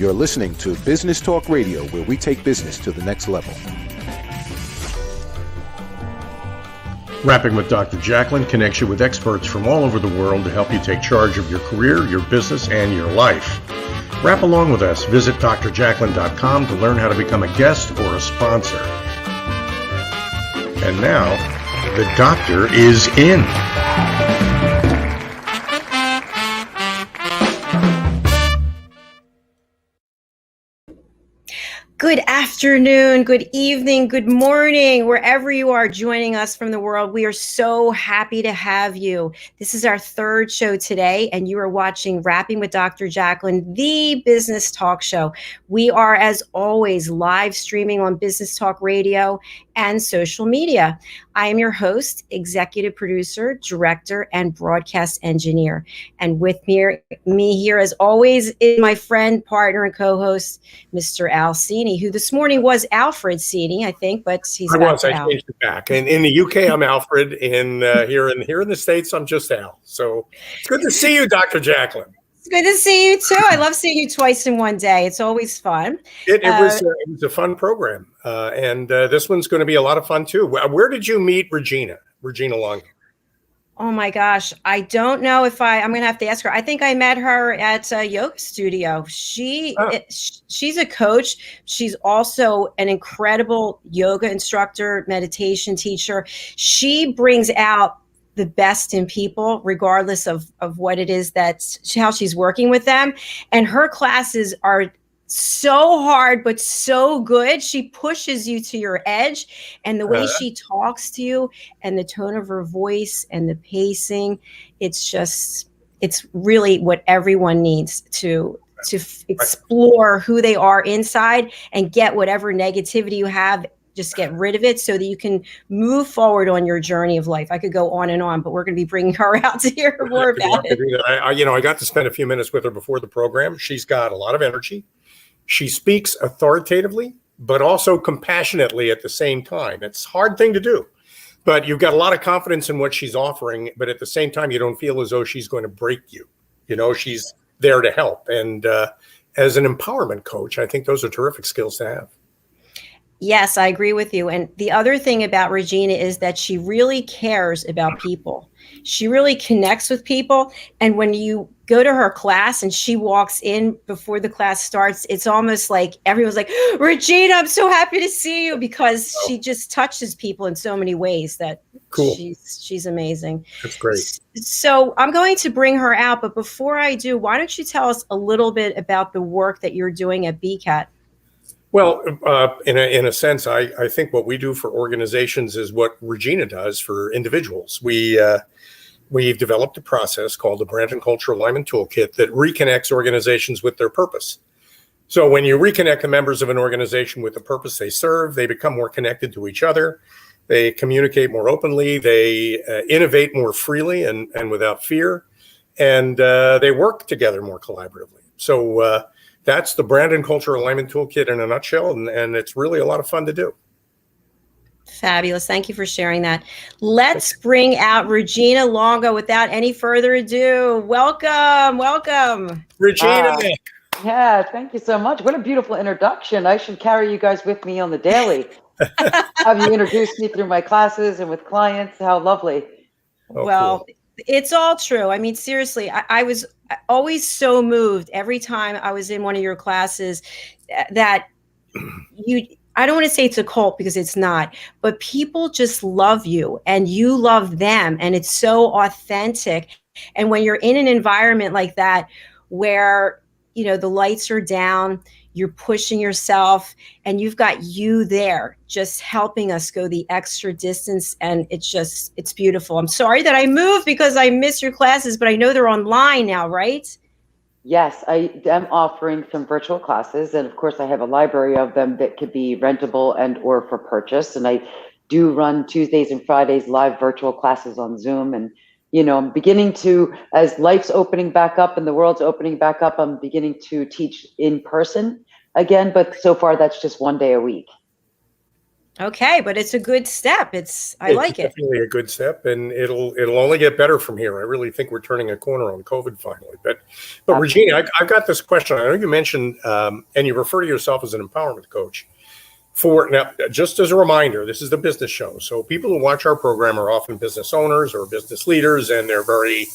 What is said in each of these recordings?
You're listening to Business Talk Radio, where we take business to the next level. Rapping with Dr. Jacqueline connects you with experts from all over the world to help you take charge of your career, your business, and your life. Rap along with us. Visit drjacqueline.com to learn how to become a guest or a sponsor. And now, the doctor is in. Good afternoon, good evening, good morning, wherever you are joining us from the world. We are so happy to have you. This is our third show today, and you are watching Rapping with Dr. Jacqueline, the business talk show. We are, as always, live streaming on Business Talk Radio and social media. I am your host, executive producer, director, and broadcast engineer. And with me here, as always, is my friend, partner, and co-host, Mr. Al Cini, who this morning was Alfred Cini, I think, but he's back to Al. I changed it back. And in the UK, I'm Alfred. Here in the States, I'm just Al. So it's good to see you, Dr. Jacqueline. It's good to see you too. I love seeing you twice in one day. It's always fun. It was a fun program. And this one's going to be a lot of fun too. Where did you meet Regina Longo? Oh my gosh. I don't know if I'm going to have to ask her. I think I met her at a yoga studio. She's a coach. She's also an incredible yoga instructor, meditation teacher. She brings out the best in people, regardless of what it is how she's working with them. And her classes are so hard, but so good. She pushes you to your edge, and the way she talks to you and the tone of her voice and the pacing, it's really what everyone needs to explore who they are inside and get whatever negativity you have. Just get rid of it so that you can move forward on your journey of life. I could go on and on, but we're going to be bringing her out to hear more about it. I got to spend a few minutes with her before the program. She's got a lot of energy. She speaks authoritatively, but also compassionately at the same time. It's a hard thing to do, but you've got a lot of confidence in what she's offering. But at the same time, you don't feel as though she's going to break you. She's there to help. And as an empowerment coach, I think those are terrific skills to have. Yes, I agree with you. And the other thing about Regina is that she really cares about people. She really connects with people. And when you go to her class and she walks in before the class starts, it's almost like everyone's like, Regina, I'm so happy to see you, because she just touches people in so many ways that she's amazing. That's great. So I'm going to bring her out. But before I do, why don't you tell us a little bit about the work that you're doing at BCAT? Well, in a sense, I think what we do for organizations is what Regina does for individuals. We've developed a process called the Brand and Culture Alignment Toolkit that reconnects organizations with their purpose. So when you reconnect the members of an organization with the purpose they serve, they become more connected to each other. They communicate more openly. They innovate more freely and without fear. And they work together more collaboratively. So that's the Brand and Culture Alignment Toolkit in a nutshell, and it's really a lot of fun to do. Fabulous. Thank you for sharing that. Let's bring out Regina Longo without any further ado. Welcome. Regina. Yeah, thank you so much. What a beautiful introduction. I should carry you guys with me on the daily. Have you introduced me through my classes and with clients? How lovely. Cool. It's all true. I mean, seriously, I was always so moved every time I was in one of your classes that I don't want to say it's a cult, because it's not, but people just love you and you love them. And it's so authentic. And when you're in an environment like that, where, the lights are down, you're pushing yourself, and you've got you there just helping us go the extra distance. And it's beautiful. I'm sorry that I moved because I miss your classes, but I know they're online now, right? Yes, I am offering some virtual classes. And of course, I have a library of them that could be rentable and or for purchase. And I do run Tuesdays and Fridays live virtual classes on Zoom. And I'm beginning to, as life's opening back up and the world's opening back up, I'm beginning to teach in person again. But so far, that's just one day a week. Okay, but it's a good step. I It's like it. definitely a good step, and it'll only get better from here. I really think we're turning a corner on COVID finally. But Regina, I've got this question. I know you mentioned, and you refer to yourself as an empowerment coach. For now, just as a reminder, this is the business show. So people who watch our program are often business owners or business leaders, and they're very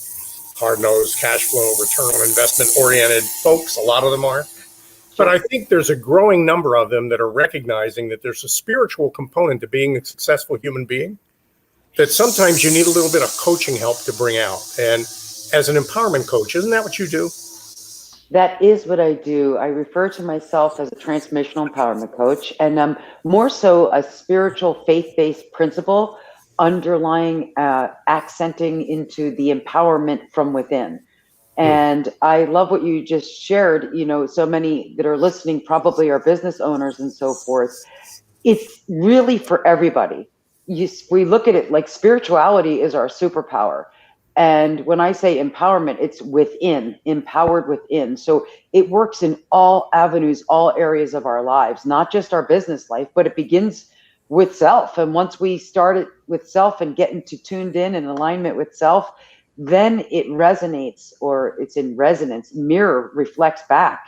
hard-nosed, cash flow, return on investment oriented folks. A lot of them are. But I think there's a growing number of them that are recognizing that there's a spiritual component to being a successful human being that sometimes you need a little bit of coaching help to bring out. And as an empowerment coach, isn't that what you do? That is what I do. I refer to myself as a transformational empowerment coach, and more so a spiritual faith-based principle underlying, accenting into the empowerment from within. And I love what you just shared. So many that are listening probably are business owners and so forth. It's really for everybody. We look at it like spirituality is our superpower. And when I say empowerment, it's within, empowered within. So it works in all avenues, all areas of our lives, not just our business life, but it begins with self. And once we start it with self and get into tuned in and alignment with self, then it resonates, or it's in resonance, mirror reflects back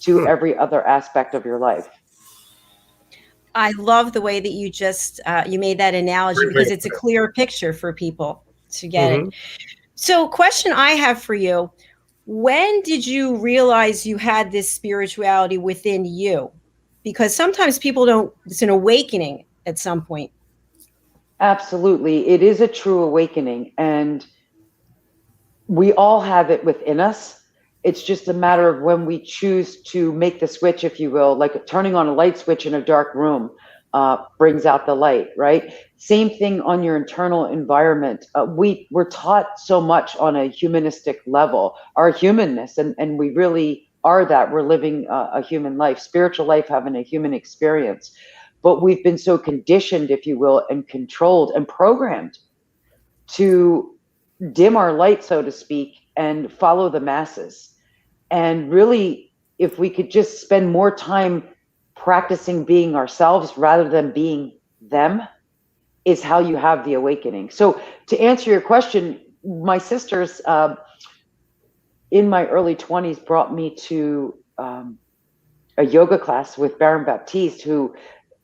to every other aspect of your life. I love the way that you just you made that analogy, because it's a clear picture for people to get it. So, question I have for you: when did you realize you had this spirituality within you? Because sometimes people don't. It's an awakening at some point. Absolutely, it is a true awakening, and we all have it within us. It's just a matter of when we choose to make the switch, if you will, like turning on a light switch in a dark room brings out the light, right? Same thing on your internal environment. We're taught so much on a humanistic level, our humanness, and we really are that. We're living a human life, spiritual life, having a human experience. But we've been so conditioned, if you will, and controlled and programmed to dim our light, so to speak, and follow the masses. And really, if we could just spend more time practicing being ourselves rather than being them, is how you have the awakening. So to answer your question, my sisters in my early 20s brought me to a yoga class with Baron Baptiste, who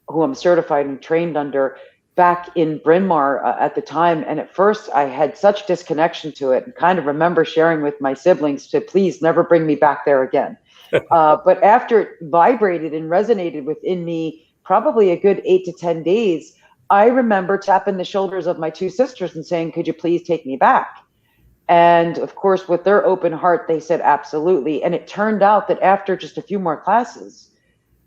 I'm certified and trained under, back in Bryn Mawr at the time. And at first I had such disconnection to it, and kind of remember sharing with my siblings to please never bring me back there again. But after it vibrated and resonated within me, probably a good 8 to 10 days, I remember tapping the shoulders of my two sisters and saying, could you please take me back? And of course, with their open heart, they said, absolutely. And it turned out that after just a few more classes,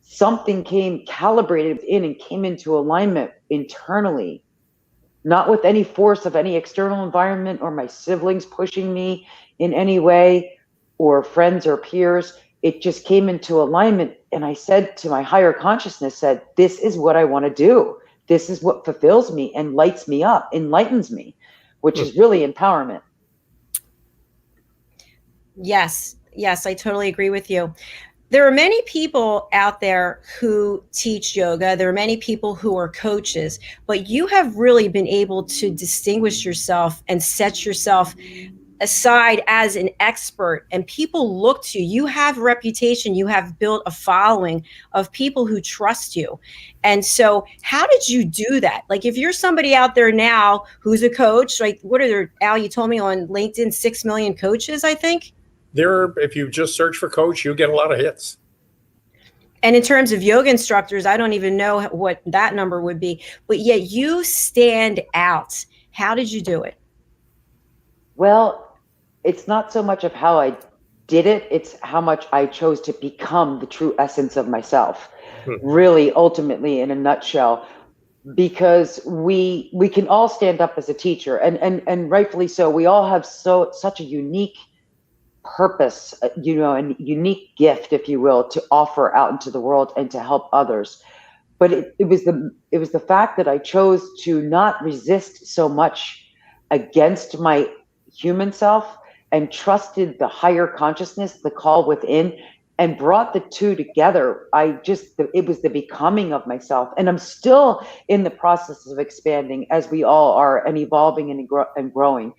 something came calibrated in and came into alignment internally, not with any force of any external environment or my siblings pushing me in any way or friends or peers. It just came into alignment. And I said to my higher consciousness, said, this is what I want to do. This is what fulfills me and lights me up, enlightens me, which is really empowerment. Yes, I totally agree with you. There are many people out there who teach yoga. There are many people who are coaches, but you have really been able to distinguish yourself and set yourself aside as an expert, and people look to you. You have a reputation. You have built a following of people who trust you. And so how did you do that? Like, if you're somebody out there now who's a coach, like, what are there, Al, you told me on LinkedIn, 6 million coaches, I think? If you just search for coach, you'll get a lot of hits. And in terms of yoga instructors, I don't even know what that number would be, but yet you stand out. How did you do it? Well, it's not so much of how I did it, it's how much I chose to become the true essence of myself, really, ultimately, in a nutshell. Because we can all stand up as a teacher, and rightfully so. We all have such a unique purpose, and unique gift, if you will, to offer out into the world and to help others. But it was the fact that I chose to not resist so much against my human self and trusted the higher consciousness, the call within, and brought the two together. It was the becoming of myself. And I'm still in the process of expanding, as we all are, and evolving and growing.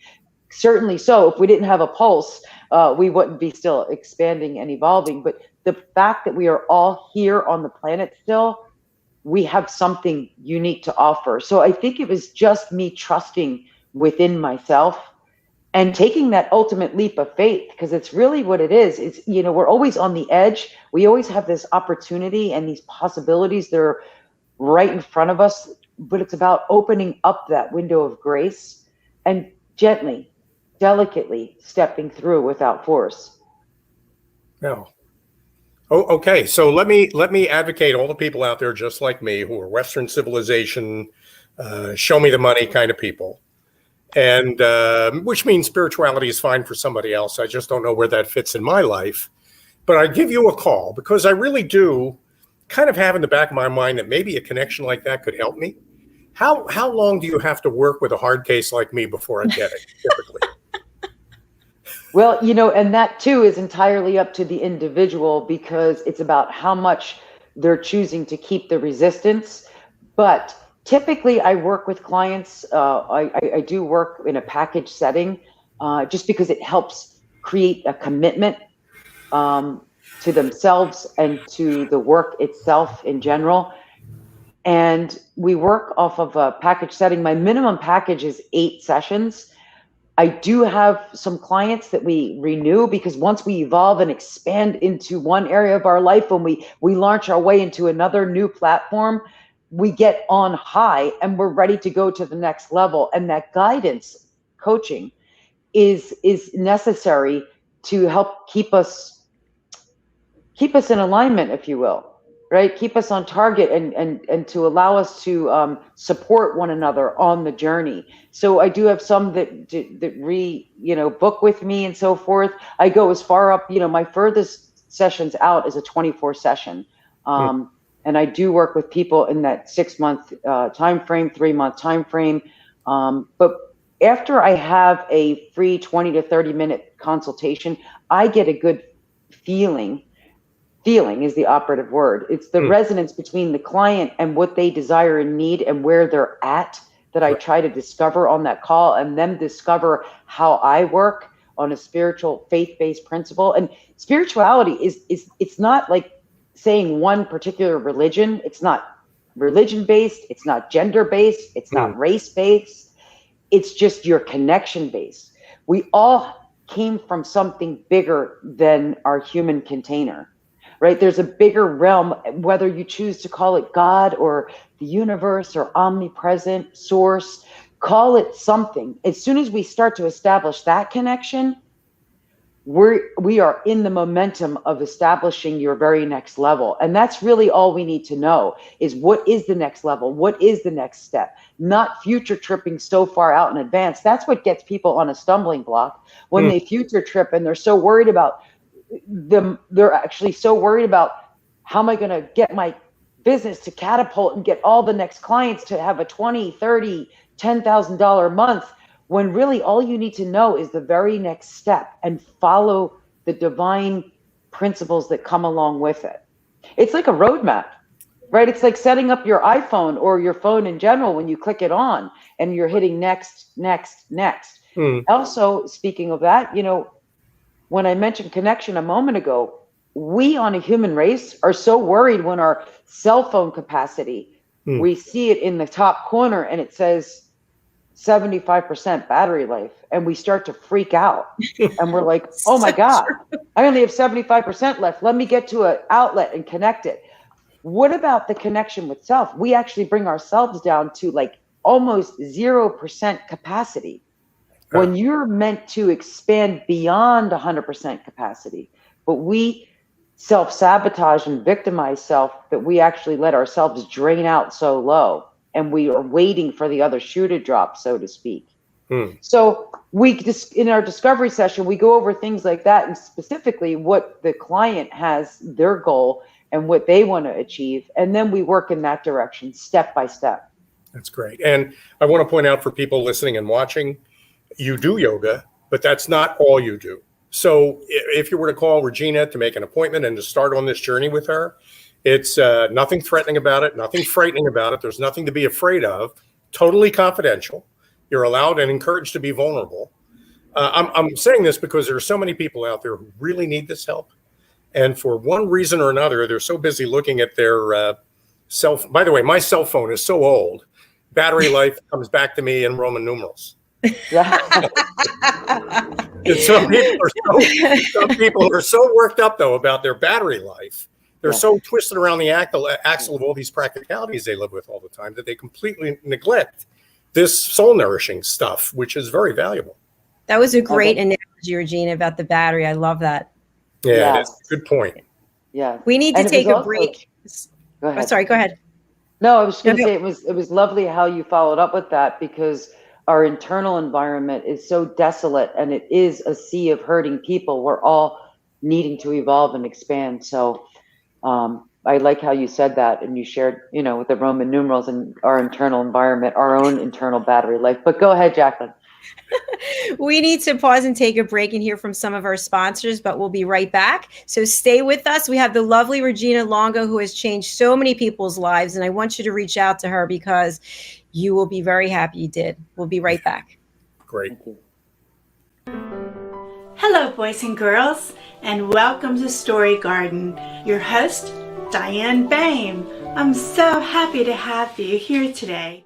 Certainly so. If we didn't have a pulse, we wouldn't be still expanding and evolving. But the fact that we are all here on the planet still, we have something unique to offer. So I think it was just me trusting within myself and taking that ultimate leap of faith, because it's really what it is. It's, we're always on the edge. We always have this opportunity and these possibilities that are right in front of us, but it's about opening up that window of grace and gently, delicately stepping through without force. No. Oh, okay. So let me advocate all the people out there just like me who are Western civilization, show me the money kind of people. And which means spirituality is fine for somebody else. I just don't know where that fits in my life. But I give you a call because I really do kind of have in the back of my mind that maybe a connection like that could help me. How long do you have to work with a hard case like me before I get it, typically? Well, and that too is entirely up to the individual, because it's about how much they're choosing to keep the resistance. But typically I work with clients, I do work in a package setting, just because it helps create a commitment to themselves and to the work itself in general. And we work off of a package setting. My minimum package is 8 sessions. I do have some clients that we renew, because once we evolve and expand into one area of our life, when we launch our way into another new platform, we get on high and we're ready to go to the next level. And that guidance coaching is necessary to help keep us in alignment, if you will. Right, keep us on target and to allow us to support one another on the journey. So I do have some that book with me and so forth. I go as far up, my furthest sessions out is a 24 session, and I do work with people in that 6-month time frame, 3-month time frame. But after I have a free 20 to 30 minute consultation, I get a good feeling. Feeling is the operative word. It's the resonance between the client and what they desire and need and where they're at that I try to discover on that call, and then discover how I work on a spiritual faith-based principle. And spirituality it's not like saying one particular religion. It's not religion-based. It's not gender-based. It's not race-based. It's just your connection-based. We all came from something bigger than our human container. Right? There's a bigger realm, whether you choose to call it God or the universe or omnipresent source, call it something. As soon as we start to establish that connection, we are in the momentum of establishing your very next level. And that's really all we need to know, is what is the next level? What is the next step? Not future tripping so far out in advance. That's what gets people on a stumbling block when they future trip, and they're so worried about they're actually so worried about, how am I going to get my business to catapult and get all the next clients to have a $20, $30, $10,000 a month, when really all you need to know is the very next step and follow the divine principles that come along with it. It's like a roadmap, right? It's like setting up your iPhone or your phone in general when you click it on and you're hitting next, next, next. Also, speaking of that, when I mentioned connection a moment ago, we on a human race are so worried when our cell phone capacity, we see it in the top corner and it says 75% battery life, and we start to freak out and we're like, oh my God, I only have 75% left. Let me get to an outlet and connect it. What about the connection with self? We actually bring ourselves down to like almost 0% capacity. When you're meant to expand beyond 100% capacity, but we self-sabotage and victimize self that we actually let ourselves drain out so low, and we are waiting for the other shoe to drop, so to speak. So we just, in our discovery session, we go over things like that, and specifically what the client has, their goal, and what they want to achieve. And then we work in that direction, step by step. That's great. And I want to point out for people listening and watching, you do yoga, but that's not all you do. So if you were to call Regina to make an appointment and to start on this journey with her, it's nothing threatening about it, nothing frightening about it. There's nothing to be afraid of. Totally confidential. You're allowed and encouraged to be vulnerable. I'm saying this because there are so many people out there who really need this help. And for one reason or another, they're so busy looking at their by the way, my cell phone is so old. Battery life comes back to me in Roman numerals. Yeah. And some people are so worked up, though, about their battery life. They're so twisted around the axle of all these practicalities they live with all the time that they completely neglect this soul-nourishing stuff, which is very valuable. That was a great analogy, Regina, about the battery. I love that. Yeah, that's a good point. Yeah. We need to take a break. Go ahead. Oh, sorry, go ahead. No, I was going to say it was lovely how you followed up with that, because our internal environment is so desolate and it is a sea of hurting people. We're all needing to evolve and expand. So I like how you said that, and you shared, with the Roman numerals and our internal environment, our own internal battery life. But go ahead, Jacqueline. We need to pause and take a break and hear from some of our sponsors, but we'll be right back. So stay with us. We have the lovely Regina Longo, who has changed so many people's lives, and I want you to reach out to her because you will be very happy you did. We'll be right back. Great. Hello, boys and girls, and welcome to Story Garden. Your host, Diane Boehm. I'm so happy to have you here today.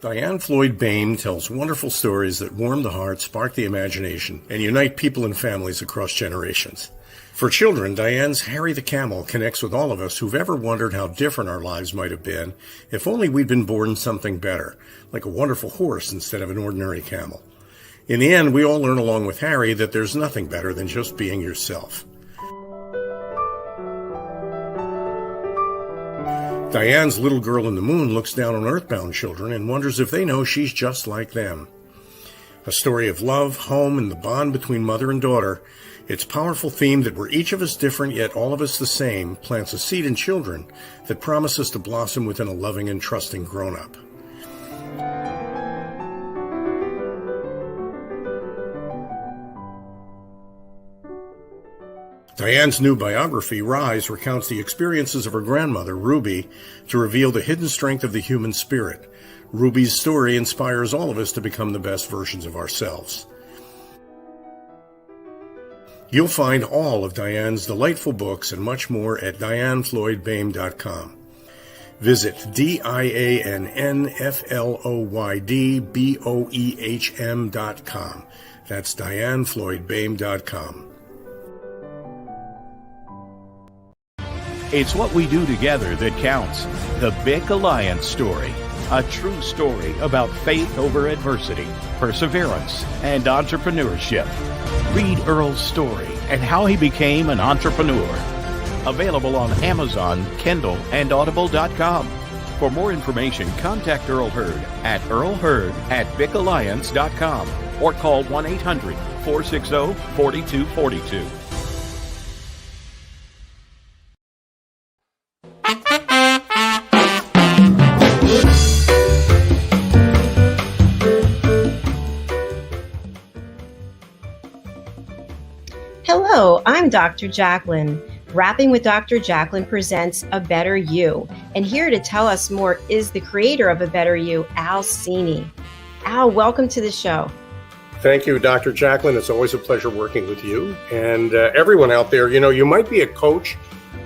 Diane Floyd Boehm tells wonderful stories that warm the heart, spark the imagination, and unite people and families across generations. For children, Diane's Harry the Camel connects with all of us who've ever wondered how different our lives might have been if only we'd been born something better, like a wonderful horse instead of an ordinary camel. In the end, we all learn along with Harry that there's nothing better than just being yourself. Diane's Little Girl in the Moon looks down on earthbound children and wonders if they know she's just like them. A story of love, home, and the bond between mother and daughter, its powerful theme that we're each of us different yet all of us the same plants a seed in children that promises to blossom within a loving and trusting grown-up. Diane's new biography, Rise, recounts the experiences of her grandmother, Ruby, to reveal the hidden strength of the human spirit. Ruby's story inspires all of us to become the best versions of ourselves. You'll find all of Diane's delightful books and much more at DianeFloydBoehm.com. Visit DianeFloydBoehm.com. That's DianeFloydBoehm.com. It's what we do together that counts. The Big Alliance story. A true story about faith over adversity, perseverance, and entrepreneurship. Read Earl's story and how he became an entrepreneur. Available on Amazon, Kindle, and Audible.com. For more information, contact Earl Hurd at earlhurd@bicalliance.com or call 1-800-460-4242. Hello, I'm Dr. Jacqueline. Rapping with Dr. Jacqueline presents A Better You. And here to tell us more is the creator of A Better You, Al Cini. Al, welcome to the show. Thank you, Dr. Jacqueline. It's always a pleasure working with you and everyone out there. You might be a coach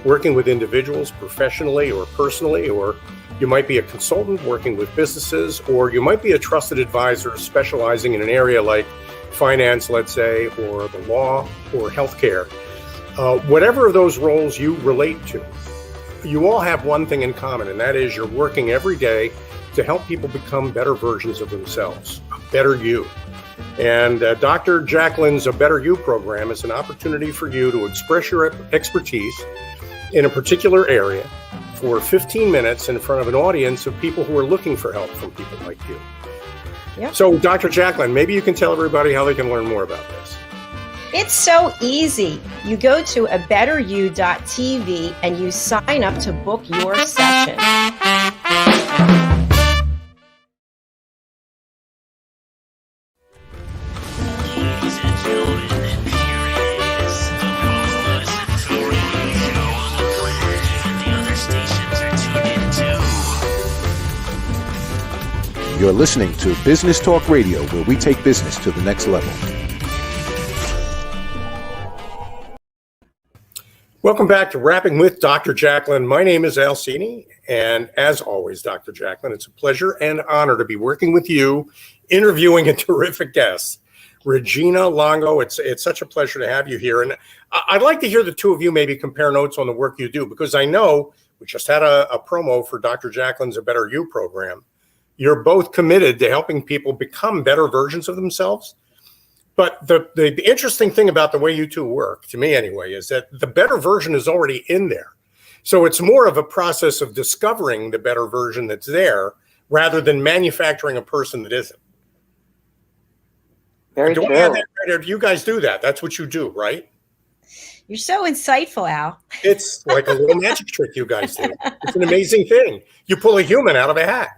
working with individuals professionally or personally, or you might be a consultant working with businesses, or you might be a trusted advisor specializing in an area like finance, let's say, or the law, or healthcare. Whatever of those roles you relate to, you all have one thing in common, and that is you're working every day to help people become better versions of themselves, a better you. And Dr. Jacqueline's A Better You program is an opportunity for you to express your expertise in a particular area for 15 minutes in front of an audience of people who are looking for help from people like you. Yep. So, Dr. Jacqueline, maybe you can tell everybody how they can learn more about this. It's so easy. You go to abetteryou.tv and you sign up to book your session. Ladies and gentlemen, here You're listening to Business Talk Radio, where we take business to the next level. Welcome back to Rapping with Dr. Jacqueline. My name is Al Cini, and as always, Dr. Jacqueline, it's a pleasure and honor to be working with you, interviewing a terrific guest, Regina Longo. It's such a pleasure to have you here, and I'd like to hear the two of you maybe compare notes on the work you do, because I know we just had a promo for Dr. Jacqueline's A Better You program. You're both committed to helping people become better versions of themselves. But the interesting thing about the way you two work, to me anyway, is that the better version is already in there. So it's more of a process of discovering the better version that's there rather than manufacturing a person that isn't. Very true. Or do you guys do that? That's what you do, right? You're so insightful, Al. It's like a little magic trick you guys do. It's an amazing thing. You pull a human out of a hat.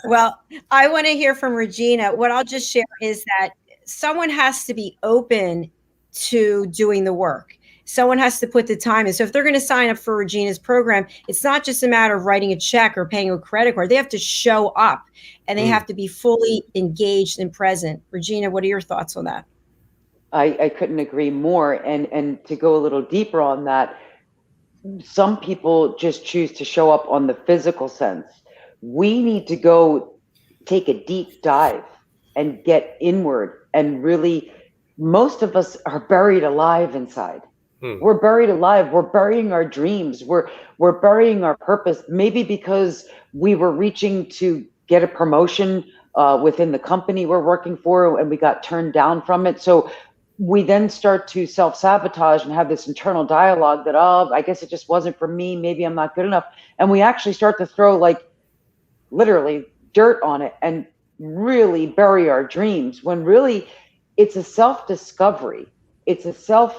Well, I want to hear from Regina. What I'll just share is that someone has to be open to doing the work. Someone has to put the time in. So if they're going to sign up for Regina's program, it's not just a matter of writing a check or paying a credit card. They have to show up and they have to be fully engaged and present. Regina, what are your thoughts on that? I couldn't agree more. And to go a little deeper on that, some people just choose to show up on the physical sense. We need to go take a deep dive and get inward, and really, most of us are buried alive inside. We're buried alive. We're burying our dreams. We're burying our purpose, maybe because we were reaching to get a promotion within the company we're working for, and we got turned down from it. So we then start to self-sabotage and have this internal dialogue that, oh, I guess it just wasn't for me. Maybe I'm not good enough. And we actually start to throw, like, literally dirt on it and really bury our dreams, when really it's a self-discovery. It's a self-love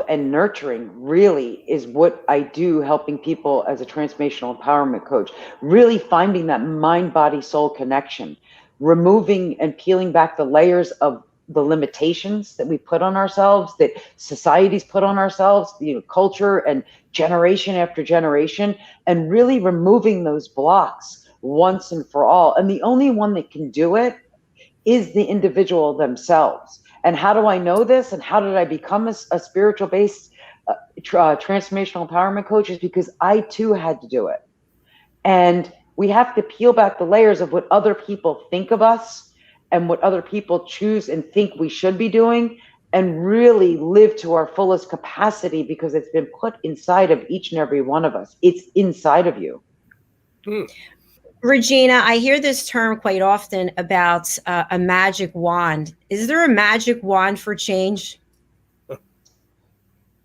and nurturing, really, is what I do, helping people as a transformational empowerment coach, really finding that mind, body, soul connection, removing and peeling back the layers of the limitations that we put on ourselves, that society's put on ourselves, culture and generation after generation, and really removing those blocks once and for all. And the only one that can do it is the individual themselves. And how do I know this? And how did I become a spiritual-based transformational empowerment coach? Is because I too had to do it. And we have to peel back the layers of what other people think of us and what other people choose and think we should be doing, and really live to our fullest capacity, because it's been put inside of each and every one of us. It's inside of you. Regina, I hear this term quite often about a magic wand. Is there a magic wand for change?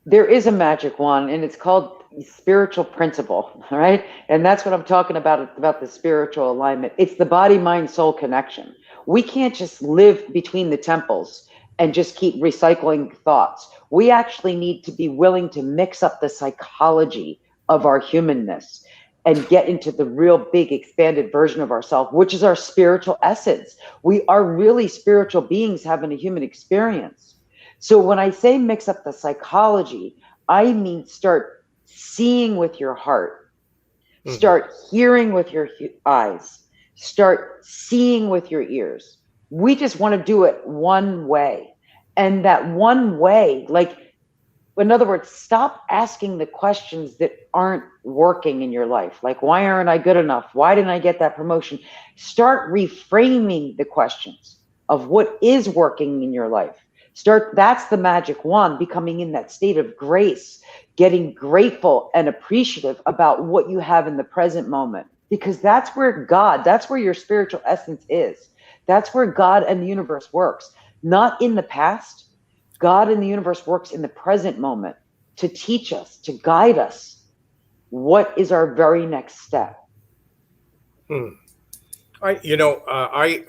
There is a magic wand, and it's called spiritual principle, all right? And that's what I'm talking about the spiritual alignment. It's the body, mind, soul connection. We can't just live between the temples and just keep recycling thoughts. We actually need to be willing to mix up the psychology of our humanness and get into the real big expanded version of ourselves, which is our spiritual essence. We are really spiritual beings having a human experience. So when I say mix up the psychology, I mean start seeing with your heart, start hearing with your eyes, start seeing with your ears. We just want to do it one way. And that one way, like, in other words, stop asking the questions that aren't working in your life. Like, why aren't I good enough? Why didn't I get that promotion? Start reframing the questions of what is working in your life. That's the magic wand, becoming in that state of grace, getting grateful and appreciative about what you have in the present moment. Because that's where that's where your spiritual essence is. That's where God and the universe works. Not in the past. God and the universe works in the present moment to teach us, to guide us. What is our very next step? I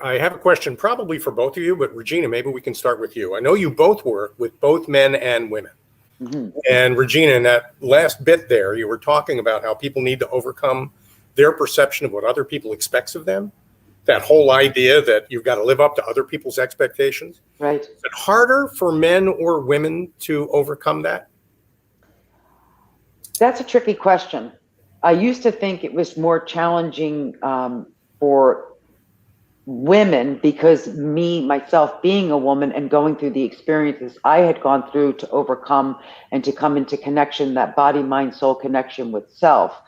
have a question probably for both of you, but Regina, maybe we can start with you. I know you both work with both men and women. And Regina, in that last bit there, you were talking about how people need to overcome their perception of what other people expect of them. That whole idea that you've got to live up to other people's expectations. Right. Is it harder for men or women to overcome that? That's a tricky question. I used to think it was more challenging for women because myself being a woman and going through the experiences I had gone through to overcome and to come into connection, that body, mind, soul connection with self.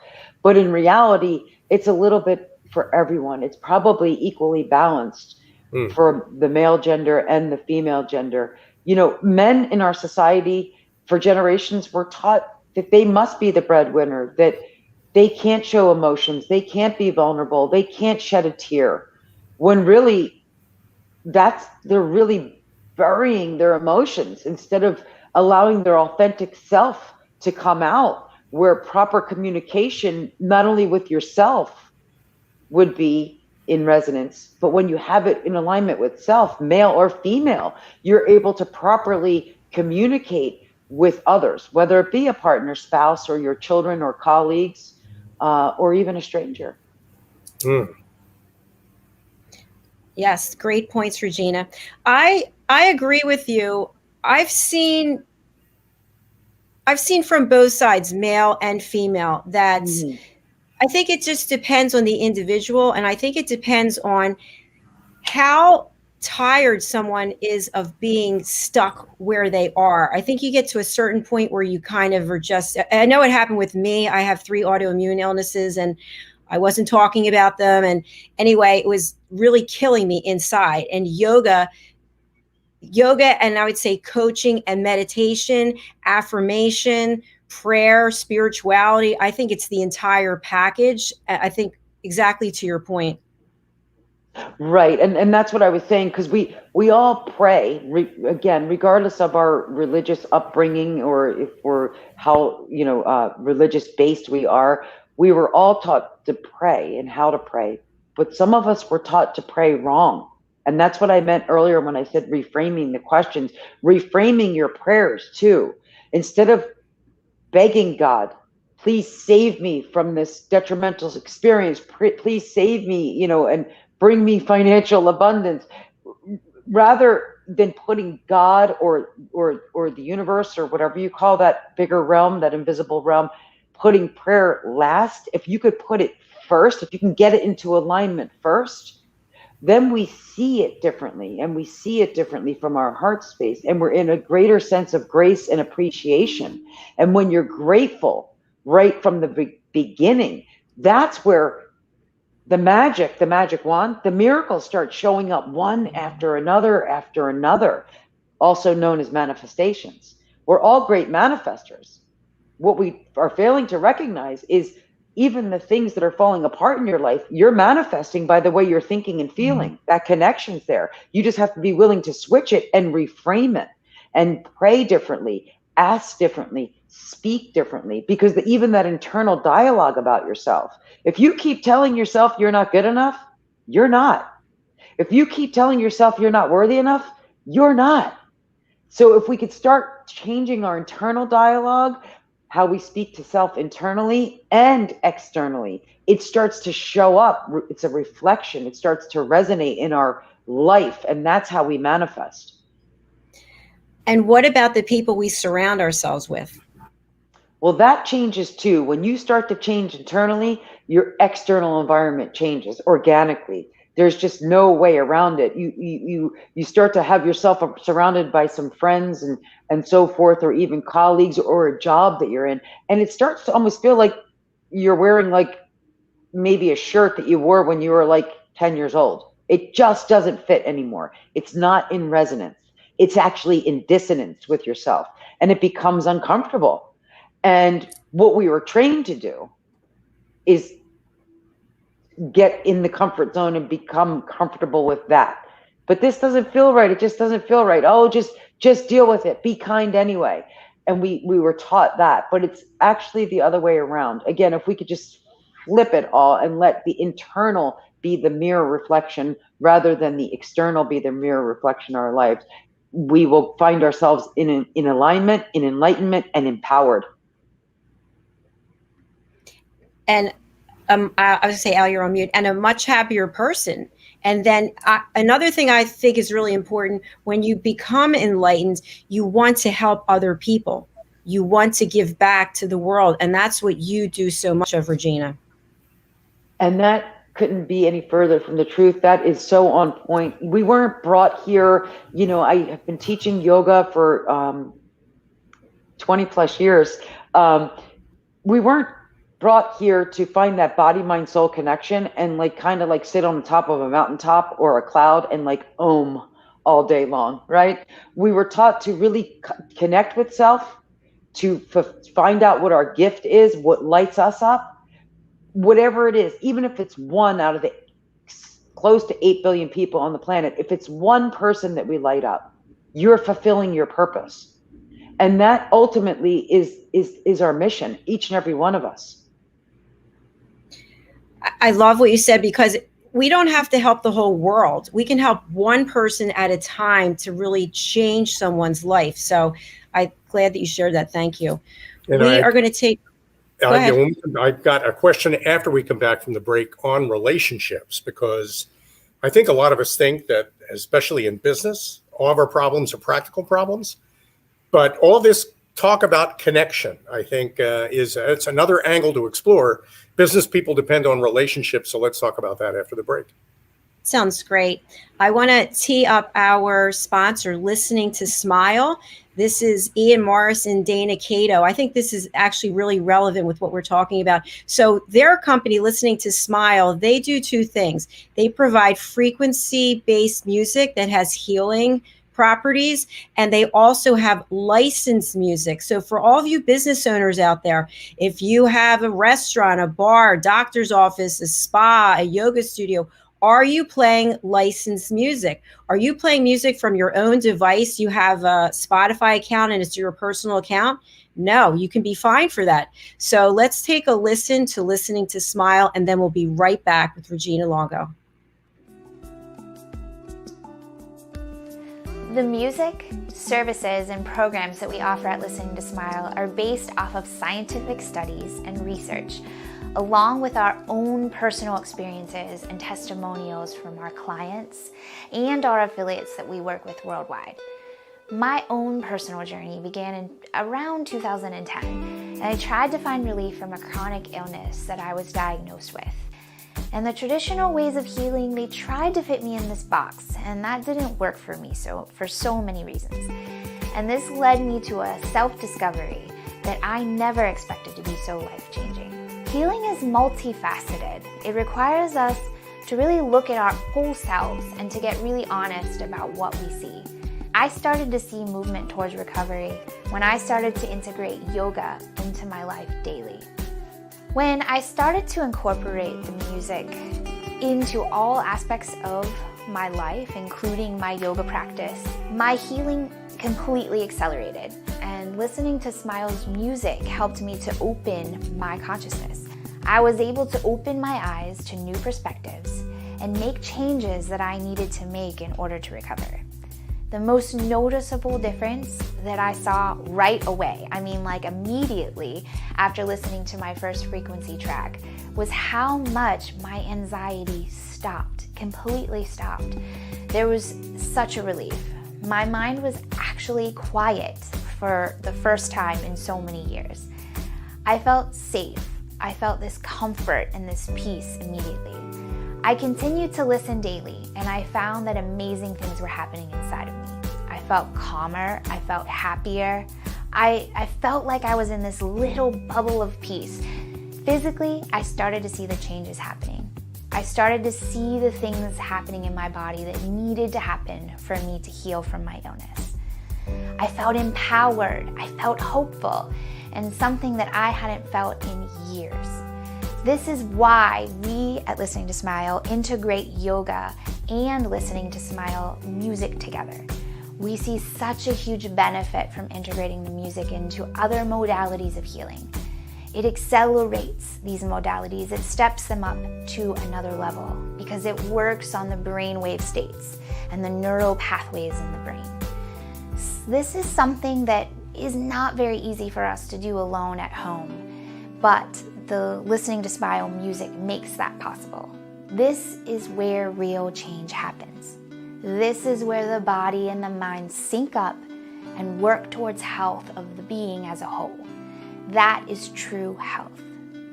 But in reality, it's a little bit for everyone. It's probably equally balanced for the male gender and the female gender. You know, men in our society for generations were taught that they must be the breadwinner, that they can't show emotions, they can't be vulnerable, they can't shed a tear, when really they're really burying their emotions instead of allowing their authentic self to come out, where proper communication, not only with yourself, would be in resonance, but when you have it in alignment with self, male or female, you're able to properly communicate with others, whether it be a partner, spouse, or your children or colleagues, or even a stranger. Yes, great points, Regina. I agree with you. I've seen from both sides, male and female, that I think it just depends on the individual, and I think it depends on how tired someone is of being stuck where they are. I think you get to a certain point where you kind of are just, I know it happened with me. I have 3 autoimmune illnesses and I wasn't talking about them. And anyway, it was really killing me inside. And yoga, and I would say coaching and meditation, affirmation, prayer, spirituality. I think it's the entire package. I think exactly to your point. Right. And that's what I was saying, because we all pray, again, regardless of our religious upbringing or if we're how, religious based we are. We were all taught to pray and how to pray, but some of us were taught to pray wrong. And that's what I meant earlier when I said reframing the questions, reframing your prayers too. Instead of begging God, please save me from this detrimental experience, please save me, and bring me financial abundance, rather than putting God or the universe or whatever you call that bigger realm, that invisible realm, putting prayer last. If you could put it first, if you can get it into alignment first, then we see it differently, and we see it differently from our heart space, and we're in a greater sense of grace and appreciation. And when you're grateful right from the beginning, that's where the magic wand, the miracles start showing up one after another, also known as manifestations. We're all great manifestors. What we are failing to recognize is even the things that are falling apart in your life, you're manifesting by the way you're thinking and feeling. That connection's there. You just have to be willing to switch it and reframe it and pray differently, ask differently, speak differently, because even that internal dialogue about yourself, if you keep telling yourself you're not good enough, you're not. If you keep telling yourself you're not worthy enough, you're not. So if we could start changing our internal dialogue, how we speak to self internally and externally, it starts to show up. It's a reflection. It starts to resonate in our life, and that's how we manifest. And what about the people we surround ourselves with? Well, that changes too. When you start to change internally, your external environment changes organically. There's just no way around it. You start to have yourself surrounded by some friends and so forth, or even colleagues, or a job that you're in, and it starts to almost feel like you're wearing like maybe a shirt that you wore when you were like 10 years old. It just doesn't fit anymore. It's not in resonance. It's actually in dissonance with yourself, and it becomes uncomfortable. And what we were trained to do is get in the comfort zone and become comfortable with that. But this doesn't feel right. It just doesn't feel right. Oh, just deal with it. Be kind anyway. And we were taught that, but it's actually the other way around. Again, if we could just flip it all and let the internal be the mirror reflection rather than the external be the mirror reflection of our lives, we will find ourselves in alignment, in enlightenment, and empowered. And I would say, Al, you're on mute, and a much happier person. And then another thing I think is really important, when you become enlightened, you want to help other people. You want to give back to the world. And that's what you do so much of, Regina. And that couldn't be any further from the truth. That is so on point. We weren't brought here, I have been teaching yoga for 20 plus years. We weren't brought here to find that body, mind, soul connection and kind of sit on the top of a mountaintop or a cloud and om all day long, right? We were taught to really connect with self, to find out what our gift is, what lights us up, whatever it is, even if it's one out of the close to 8 billion people on the planet, if it's one person that we light up, you're fulfilling your purpose. And that ultimately is our mission, each and every one of us. I love what you said, because we don't have to help the whole world. We can help one person at a time to really change someone's life. So I'm glad that you shared that. Thank you. And we are going to take... Go ahead. I've got a question after we come back from the break on relationships, because I think a lot of us think that, especially in business, all of our problems are practical problems. But all this talk about connection, I think, it's another angle to explore. Business people depend on relationships, so let's talk about that after the break. Sounds great. I want to tee up our sponsor, Listening to Smile. This is Ian Morris and Dana Cato. I think this is actually really relevant with what we're talking about. So their company, Listening to Smile, they do two things. They provide frequency-based music that has healing properties, and they also have licensed music. So for all of you business owners out there, if you have a restaurant, a bar, doctor's office, a spa, a yoga studio, are you playing licensed music? Are you playing music from your own device? You have a Spotify account and it's your personal account? No, you can be fined for that. So let's take a listen to Listening to Smile, and then we'll be right back with Regina Longo. The music, services, and programs that we offer at Listening to Smile are based off of scientific studies and research, along with our own personal experiences and testimonials from our clients and our affiliates that we work with worldwide. My own personal journey began in around 2010, and I tried to find relief from a chronic illness that I was diagnosed with. And the traditional ways of healing, they tried to fit me in this box, and that didn't work for me for so many reasons. And this led me to a self-discovery that I never expected to be so life-changing. Healing is multifaceted. It requires us to really look at our whole selves and to get really honest about what we see. I started to see movement towards recovery when I started to integrate yoga into my life daily. When I started to incorporate the music into all aspects of my life, including my yoga practice, my healing completely accelerated. And listening to Smile's music helped me to open my consciousness. I was able to open my eyes to new perspectives and make changes that I needed to make in order to recover. The most noticeable difference that I saw right away, immediately after listening to my first frequency track, was how much my anxiety completely stopped. There was such a relief. My mind was actually quiet for the first time in so many years. I felt safe. I felt this comfort and this peace immediately. I continued to listen daily, and I found that amazing things were happening inside of me. I felt calmer, I felt happier. I felt like I was in this little bubble of peace. Physically, I started to see the changes happening. I started to see the things happening in my body that needed to happen for me to heal from my illness. I felt empowered, I felt hopeful, and something that I hadn't felt in years. This is why we at Listening to Smile integrate yoga and Listening to Smile music together. We see such a huge benefit from integrating the music into other modalities of healing. It accelerates these modalities, it steps them up to another level because it works on the brainwave states and the neural pathways in the brain. This is something that is not very easy for us to do alone at home, but the Listening to Smile music makes that possible. This is where real change happens. This is where the body and the mind sync up and work towards health of the being as a whole. That is true health,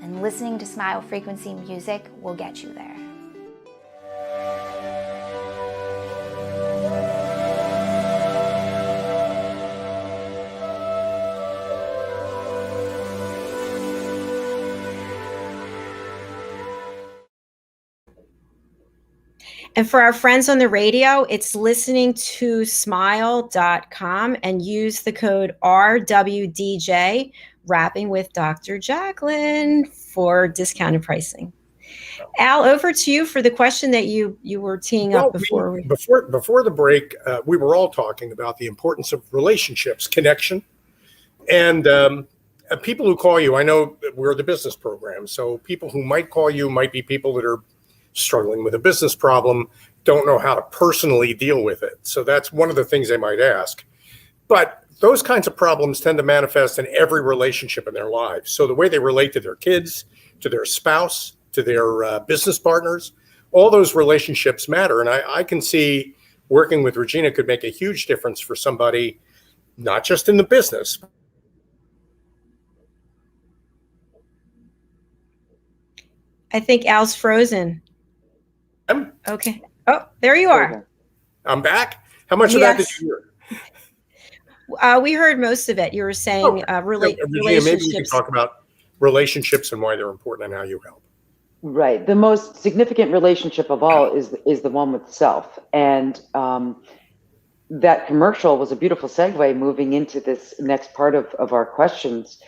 and listening to smile frequency music will get you there. And for our friends on the radio, it's listening to smile.com and use the code RWDJ, Rapping with Dr. Jacqueline, for discounted pricing. Al, over to you for the question that you were teeing up before. Before the break, we were all talking about the importance of relationships, connection, and people who call you. I know that we're the business program, so people who might call you might be people that are struggling with a business problem, don't know how to personally deal with it. So that's one of the things they might ask. But those kinds of problems tend to manifest in every relationship in their lives. So the way they relate to their kids, to their spouse, to their business partners, all those relationships matter. And I can see working with Regina could make a huge difference for somebody, not just in the business. I think Al's frozen. Okay. Oh, there you are. I'm back. How much of that did you hear? We heard most of it. You were saying Regina, relationships. maybe we can talk about relationships and why they're important and how you help. Right. The most significant relationship of all is the one with self. And that commercial was a beautiful segue moving into this next part of our questions.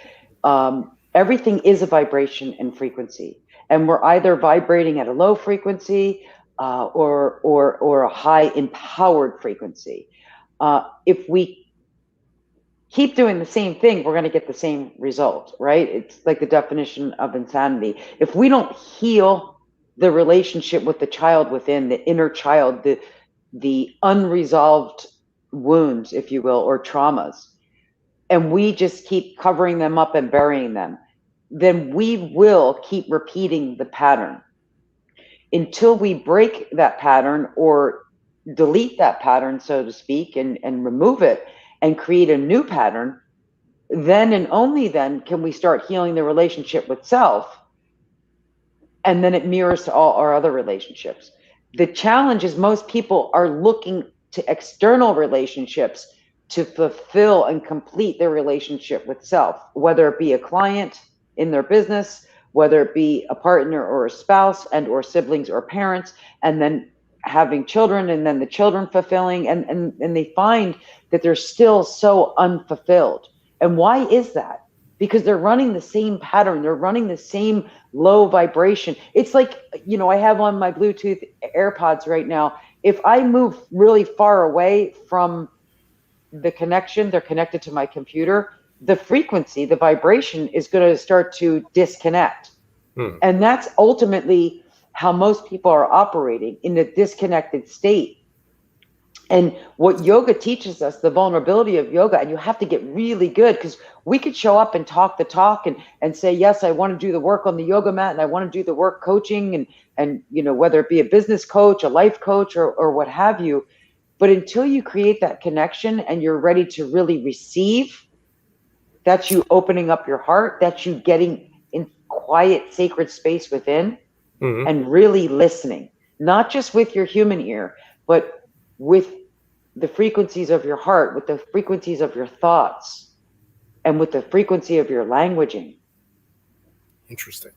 Everything is a vibration and frequency. And we're either vibrating at a low frequency or a high empowered frequency. If we keep doing the same thing, we're going to get the same result, right? It's like the definition of insanity. If we don't heal the relationship with the child within, the inner child, the unresolved wounds, if you will, or traumas, and we just keep covering them up and burying them, then we will keep repeating the pattern until we break that pattern or delete that pattern, so to speak, and remove it and create a new pattern. Then and only then can we start healing the relationship with self. And then it mirrors to all our other relationships. The challenge is most people are looking to external relationships to fulfill and complete their relationship with self, whether it be a client in their business, whether it be a partner or a spouse and or siblings or parents, and then having children and then the children fulfilling, and they find that they're still so unfulfilled. And why is that? Because they're running the same pattern. They're running the same low vibration. It's like, I have on my Bluetooth AirPods right now. If I move really far away from the connection, they're connected to my computer, the frequency, the vibration is going to start to disconnect. And that's ultimately how most people are operating, in a disconnected state. And what yoga teaches us, the vulnerability of yoga, and you have to get really good, because we could show up and talk the talk and say, yes, I want to do the work on the yoga mat and I want to do the work coaching and whether it be a business coach, a life coach, or what have you. But until you create that connection and you're ready to really receive, that's you opening up your heart, that's you getting in quiet, sacred space within, and really listening, not just with your human ear, but with the frequencies of your heart, with the frequencies of your thoughts, and with the frequency of your languaging. Interesting.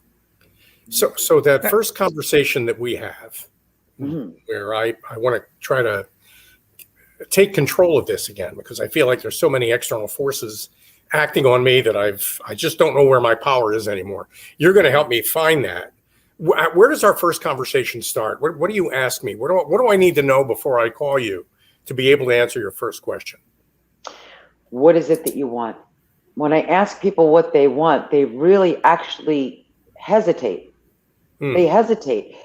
So that first conversation that we have, where I want to try to take control of this again, because I feel like there's so many external forces acting on me that I just don't know where my power is anymore. You're going to help me find that. Where does our first conversation start? What do you ask me? What do I need to know before I call you to be able to answer your first question? What is it that you want? When I ask people what they want, they really actually hesitate. They hesitate.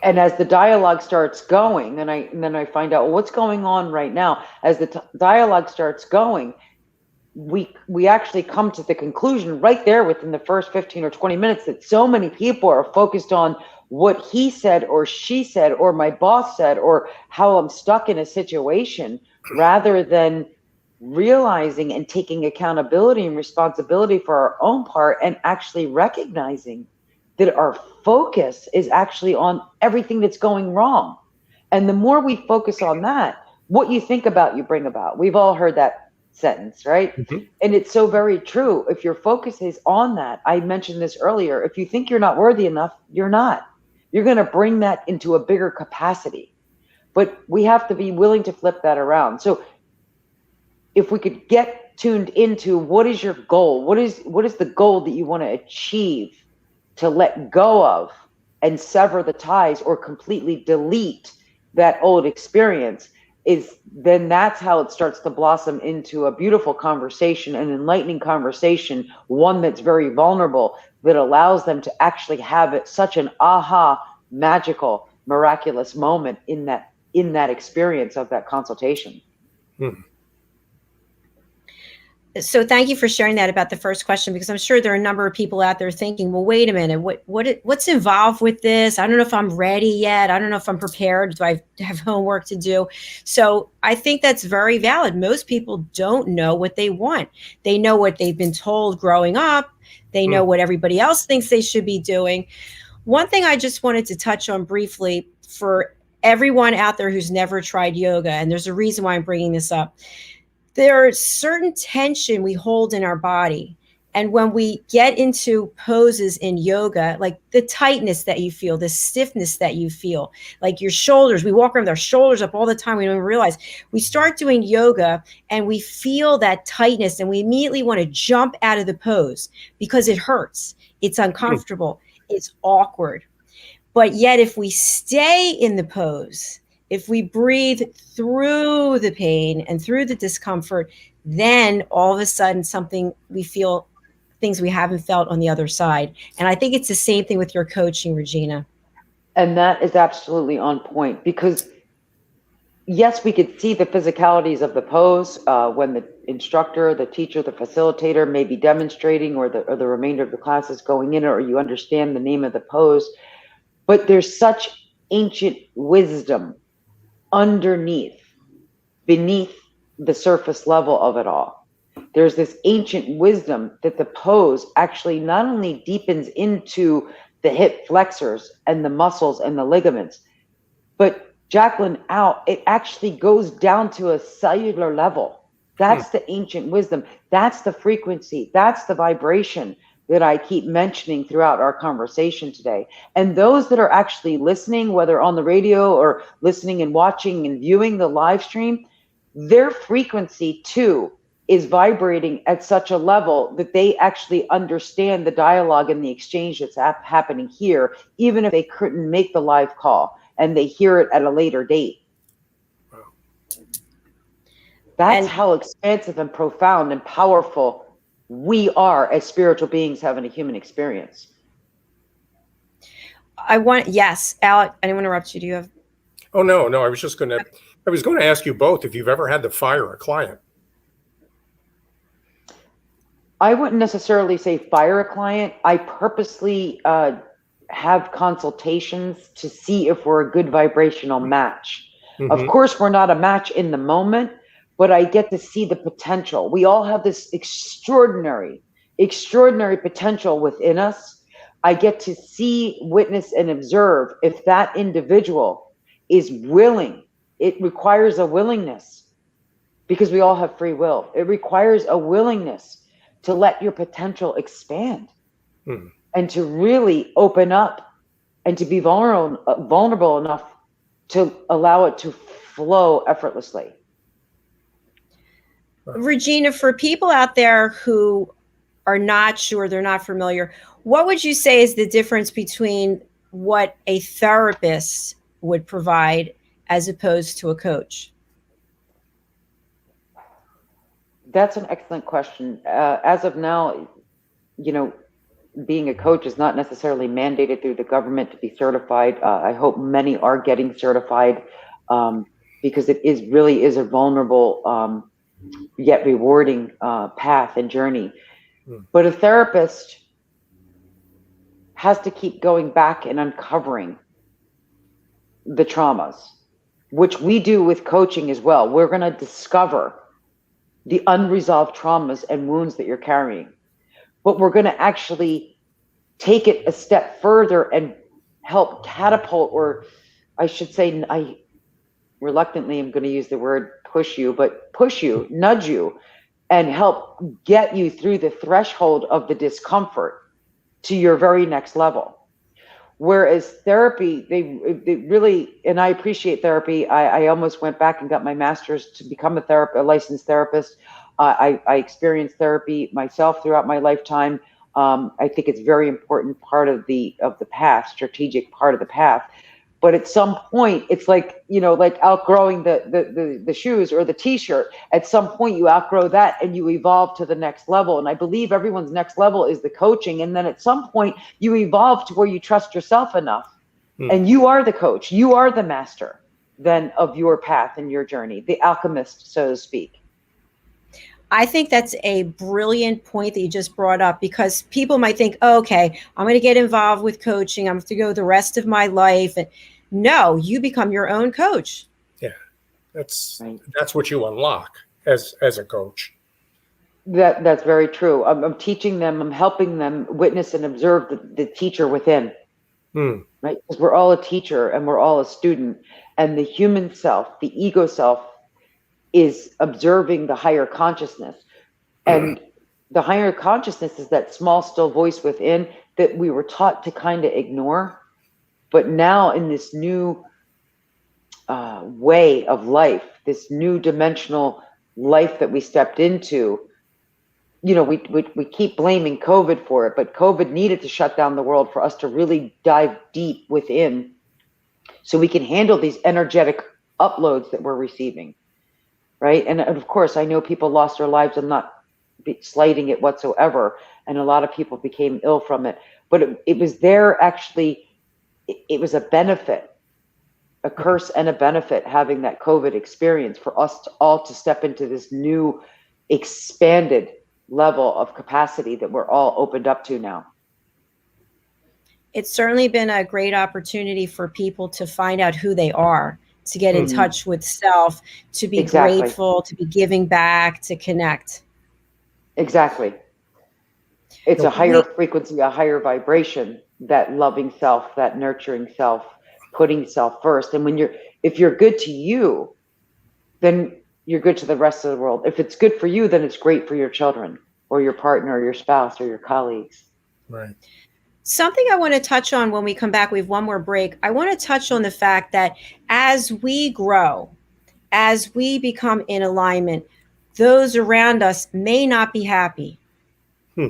And as the dialogue starts going, and then I find out, well, what's going on right now? As the dialogue starts going, we actually come to the conclusion right there within the first 15 or 20 minutes that so many people are focused on what he said or she said or my boss said or how I'm stuck in a situation, rather than realizing and taking accountability and responsibility for our own part, and actually recognizing that our focus is actually on everything that's going wrong. And the more we focus on that, what you think about, you bring about. We've all heard that sentence, right? Mm-hmm. And it's so very true. If your focus is on that, I mentioned this earlier, if you think you're not worthy enough, you're not. You're going to bring that into a bigger capacity. But we have to be willing to flip that around. So if we could get tuned into what is your goal? What is the goal that you want to achieve, to let go of and sever the ties or completely delete that old experience, then that's how it starts to blossom into a beautiful conversation, an enlightening conversation, one that's very vulnerable, that allows them to actually have it such an aha, magical, miraculous moment in that experience of that consultation. So thank you for sharing that about the first question, because I'm sure there are a number of people out there thinking, well, wait a minute, what's involved with this? I don't know if I'm ready yet. I don't know if I'm prepared. Do I have homework to do? So I think that's very valid. Most people don't know what they want. They know what they've been told growing up. They know what everybody else thinks they should be doing. One thing I just wanted to touch on briefly for everyone out there who's never tried yoga, and there's a reason why I'm bringing this up. There's certain tension we hold in our body. And when we get into poses in yoga, like the tightness that you feel, the stiffness that you feel, like your shoulders, we walk around with our shoulders up all the time. We don't even realize. We start doing yoga and we feel that tightness and we immediately want to jump out of the pose because it hurts. It's uncomfortable. It's awkward. But yet if we stay in the pose, if we breathe through the pain and through the discomfort, then all of a sudden we feel things we haven't felt on the other side. And I think it's the same thing with your coaching, Regina. And that is absolutely on point, because yes, we could see the physicalities of the pose when the instructor, the teacher, the facilitator may be demonstrating, or the remainder of the class is going in, or you understand the name of the pose. But there's such ancient wisdom beneath the surface level of it all. There's this ancient wisdom that the pose actually not only deepens into the hip flexors and the muscles and the ligaments, but Jacqueline, it actually goes down to a cellular level. That's the ancient wisdom. That's the frequency. That's the vibration that I keep mentioning throughout our conversation today. And those that are actually listening, whether on the radio or listening and watching and viewing the live stream, their frequency too is vibrating at such a level that they actually understand the dialogue and the exchange that's happening here, even if they couldn't make the live call and they hear it at a later date. That's how expansive and profound and powerful we are as spiritual beings having a human experience. Yes, Alec, I didn't want to interrupt you. Do you have? Oh, no. I was going to ask you both if you've ever had to fire a client. I wouldn't necessarily say fire a client. I purposely have consultations to see if we're a good vibrational match. Mm-hmm. Of course, we're not a match in the moment, but I get to see the potential. We all have this extraordinary potential within us. I get to see, witness, and observe if that individual is willing. It requires a willingness, because we all have free will. It requires a willingness to let your potential expand and to really open up and to be vulnerable enough to allow it to flow effortlessly. Regina, for people out there who are not sure, they're not familiar, what would you say is the difference between what a therapist would provide as opposed to a coach? That's an excellent question. As of now, being a coach is not necessarily mandated through the government to be certified. I hope many are getting certified because it really is a vulnerable yet rewarding path and journey. But a therapist has to keep going back and uncovering the traumas, which we do with coaching as well. We're going to discover the unresolved traumas and wounds that you're carrying. But we're going to actually take it a step further and help catapult, or I should say, I reluctantly am going to use the word push you, nudge you, and help get you through the threshold of the discomfort to your very next level. Whereas therapy, they really, and I appreciate therapy. I almost went back and got my master's to become a licensed therapist. I experienced therapy myself throughout my lifetime. I think it's a very important part of the path, strategic part of the path. But at some point, it's like, like outgrowing the shoes or the t-shirt. At some point you outgrow that and you evolve to the next level. And I believe everyone's next level is the coaching. And then at some point you evolve to where you trust yourself enough. And you are the coach, you are the master then of your path and your journey, the alchemist, so to speak. I think that's a brilliant point that you just brought up, because people might think, oh, okay, I'm going to get involved with coaching, I'm going to go the rest of my life. And no, you become your own coach. Yeah, that's what you unlock as a coach. That's very true. I'm teaching them, I'm helping them witness and observe the teacher within. Right? Because we're all a teacher and we're all a student. And the human self, the ego self, is observing the higher consciousness. And the higher consciousness is that small, still voice within that we were taught to kind of ignore. But now in this new way of life, this new dimensional life that we stepped into, we keep blaming COVID for it, but COVID needed to shut down the world for us to really dive deep within so we can handle these energetic uploads that we're receiving. Right. And of course, I know people lost their lives. I'm not slighting it whatsoever. And a lot of people became ill from it. But it was there actually. It was a benefit, a curse and a benefit, having that COVID experience for us all to step into this new expanded level of capacity that we're all opened up to now. It's certainly been a great opportunity for people to find out who they are, to get in touch with self, to be grateful, to be giving back, to connect. Exactly. It's a higher frequency, a higher vibration, that loving self, that nurturing self, putting self first. And if you're good to you, then you're good to the rest of the world. If it's good for you, then it's great for your children or your partner or your spouse or your colleagues. Right. Something I want to touch on when we come back, we have one more break. I want to touch on the fact that as we grow, as we become in alignment, those around us may not be happy.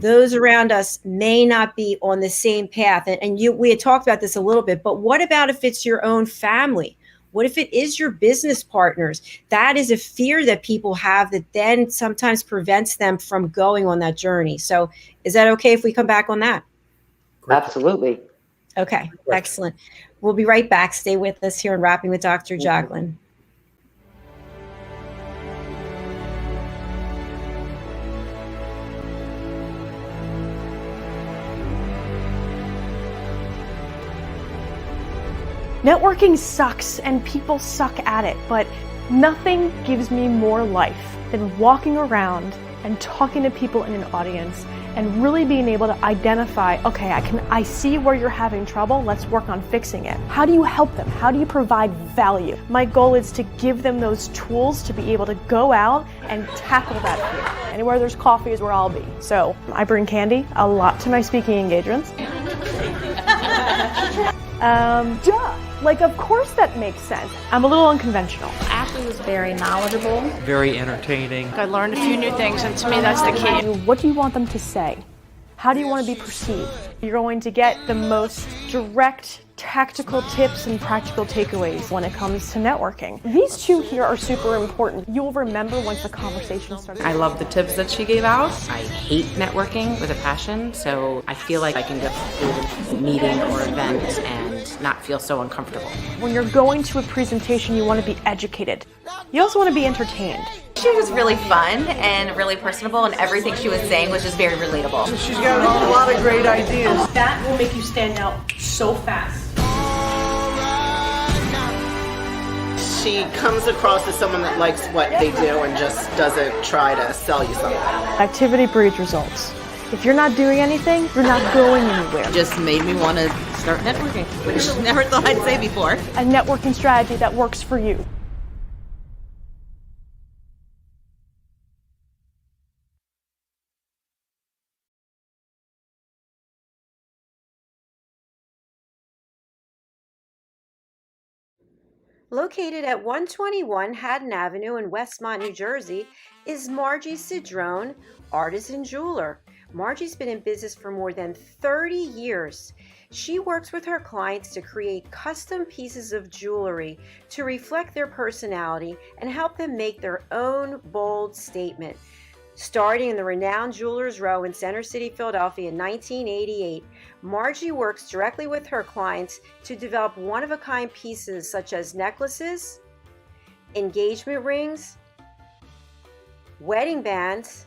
Those around us may not be on the same path. And we had talked about this a little bit, but what about if it's your own family? What if it is your business partners? That is a fear that people have that then sometimes prevents them from going on that journey. So is that okay if we come back on that? Absolutely. Okay, excellent. We'll be right back. Stay with us here on Rapping with Dr. Jacqueline. Networking sucks and people suck at it, but nothing gives me more life than walking around and talking to people in an audience and really being able to identify, okay, I see where you're having trouble, let's work on fixing it. How do you help them? How do you provide value? My goal is to give them those tools to be able to go out and tackle that fear. Anywhere there's coffee is where I'll be. So I bring candy a lot to my speaking engagements. Like, of course that makes sense. I'm a little unconventional. Ashley was very knowledgeable. Very entertaining. I learned a few new things, and to me that's the key. What do you want them to say? How do you want to be perceived? You're going to get the most direct, tactical tips and practical takeaways when it comes to networking. These two here are super important. You'll remember once the conversation starts. I love the tips that she gave out. I hate networking with a passion, so I feel like I can go to a meeting or event and not feel so uncomfortable. When you're going to a presentation, you want to be educated. You also want to be entertained. She was really fun and really personable, and everything she was saying was just very relatable. She's got a lot of great ideas. That will make you stand out so fast. she comes across as someone that likes what they do and just doesn't try to sell you something. Activity breeds results. If you're not doing anything, you're not going anywhere. Just made me want to start networking, which I never thought I'd say before. A networking strategy that works for you. Located at 121 Haddon Avenue in Westmont, New Jersey, is Margie Cedrone, artisan jeweler. Margie's been in business for more than 30 years. She works with her clients to create custom pieces of jewelry to reflect their personality and help them make their own bold statement. Starting in the renowned Jewelers Row in Center City, Philadelphia in 1988, Margie works directly with her clients to develop one-of-a-kind pieces such as necklaces, engagement rings, wedding bands,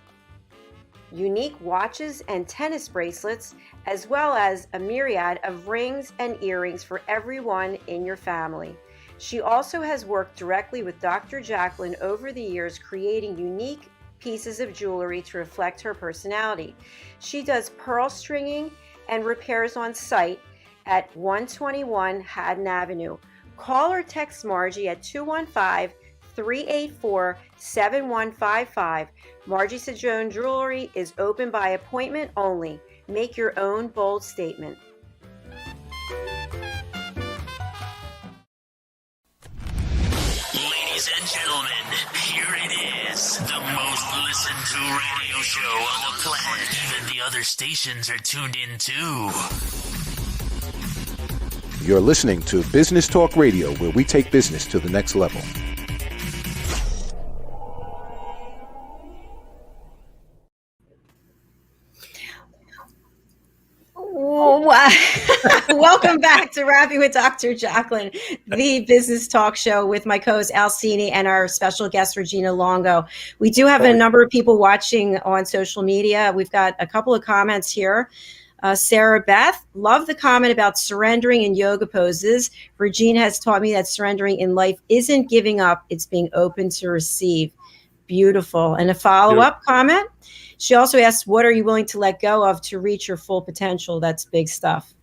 unique watches and tennis bracelets, as well as a myriad of rings and earrings for everyone in your family. She also has worked directly with Dr. Jacqueline over the years, creating unique pieces of jewelry to reflect her personality. She does pearl stringing and repairs on site at 121 Haddon Avenue. Call or text Margie at 215-384-7155. Margie Cedrone Jewelry is open by appointment only. Make your own bold statement. Ladies and gentlemen, here it is, the most listened to radio show on the planet. Even the other stations are tuned in too. You're listening to Business Talk Radio, where we take business to the next level. Welcome back to Rapping with Dr. Jacqueline, the business talk show with my co-host Al Cini and our special guest Regina Longo. We do have a number of people watching on social media. We've got a couple of comments here. Sarah Beth, love the comment about surrendering in yoga poses. Regina has taught me that surrendering in life isn't giving up, it's being open to receive. Beautiful. And a follow-up comment. She also asks, what are you willing to let go of to reach your full potential? That's big stuff.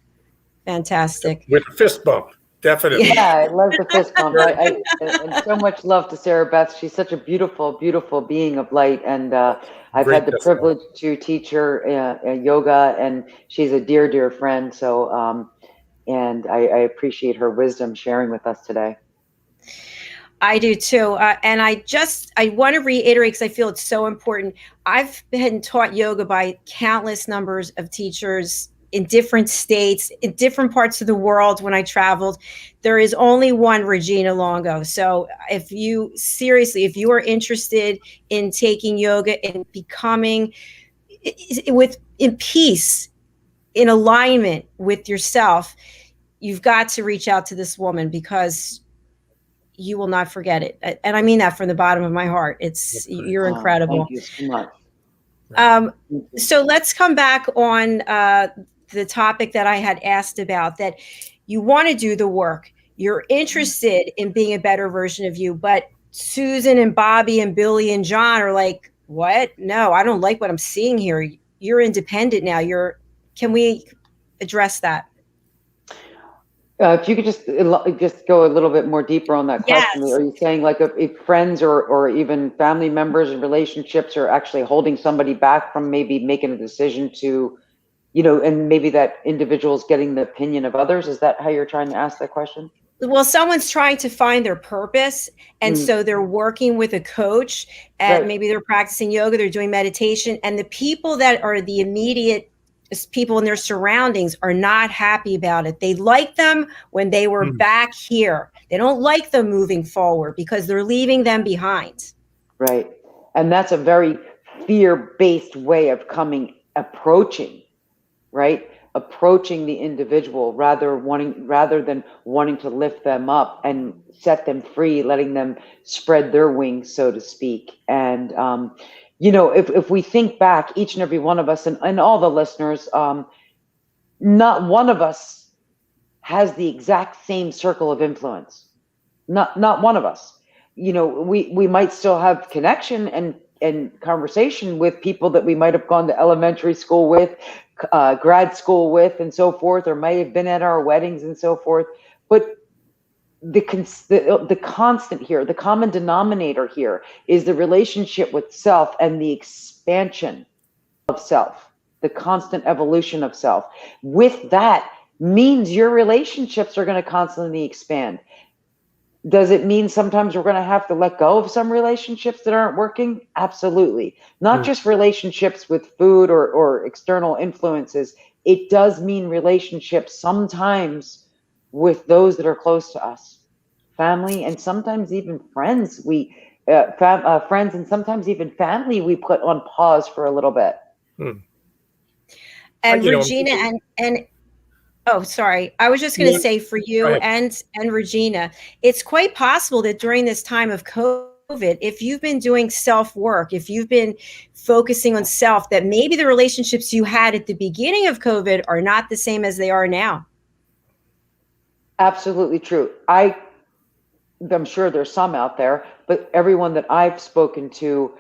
Fantastic. With a fist bump, definitely. Yeah, I love the fist bump. I and so much love to Sarah Beth. She's such a beautiful, beautiful being of light. And I've Great had the privilege to teach her yoga, and she's a dear, dear friend. So, and I appreciate her wisdom sharing with us today. I do too. And I want to reiterate, because I feel it's so important. I've been taught yoga by countless numbers of teachers in different states, in different parts of the world when I traveled. There is only one Regina Longo. So if you are interested in taking yoga and becoming in peace, in alignment with yourself, you've got to reach out to this woman, because you will not forget it. And I mean that from the bottom of my heart. You're incredible. Thank you so much. So let's come back on the topic that I had asked about, that you want to do the work. You're interested in being a better version of you, but Susan and Bobby and Billy and John are like, what? No, I don't like what I'm seeing here. You're independent now. Can we address that? If you could just go a little bit more deeper on that question. Yes. Are you saying like if friends or even family members and relationships are actually holding somebody back from maybe making a decision to, and maybe that individual's getting the opinion of others? Is that how you're trying to ask that question? Well, someone's trying to find their purpose, and so they're working with a coach, and maybe they're practicing yoga, they're doing meditation, and the people that are the immediate people in their surroundings are not happy about it. They like them when they were back here. They don't like them moving forward because they're leaving them behind. Right. And that's a very fear-based way of approaching the individual rather than wanting to lift them up and set them free, letting them spread their wings, so to speak. And, if we think back, each and every one of us and all the listeners, not one of us has the exact same circle of influence, Not one of us. We might still have connection and conversation with people that we might have gone to elementary school with, grad school with, and so forth, or may have been at our weddings and so forth. But the constant here, the common denominator here, is the relationship with self and the expansion of self, the constant evolution of self. With that means your relationships are going to constantly expand. Does it mean sometimes we're going to have to let go of some relationships that aren't working? Absolutely. Not just relationships with food or external influences. It does mean relationships sometimes with those that are close to us, family, and sometimes even friends. Friends and sometimes even family we put on pause for a little bit. And Regina and oh, sorry. I was just going to say for you and Regina, it's quite possible that during this time of COVID, if you've been doing self-work, if you've been focusing on self, that maybe the relationships you had at the beginning of COVID are not the same as they are now. Absolutely true. I'm sure there's some out there, but everyone that I've spoken to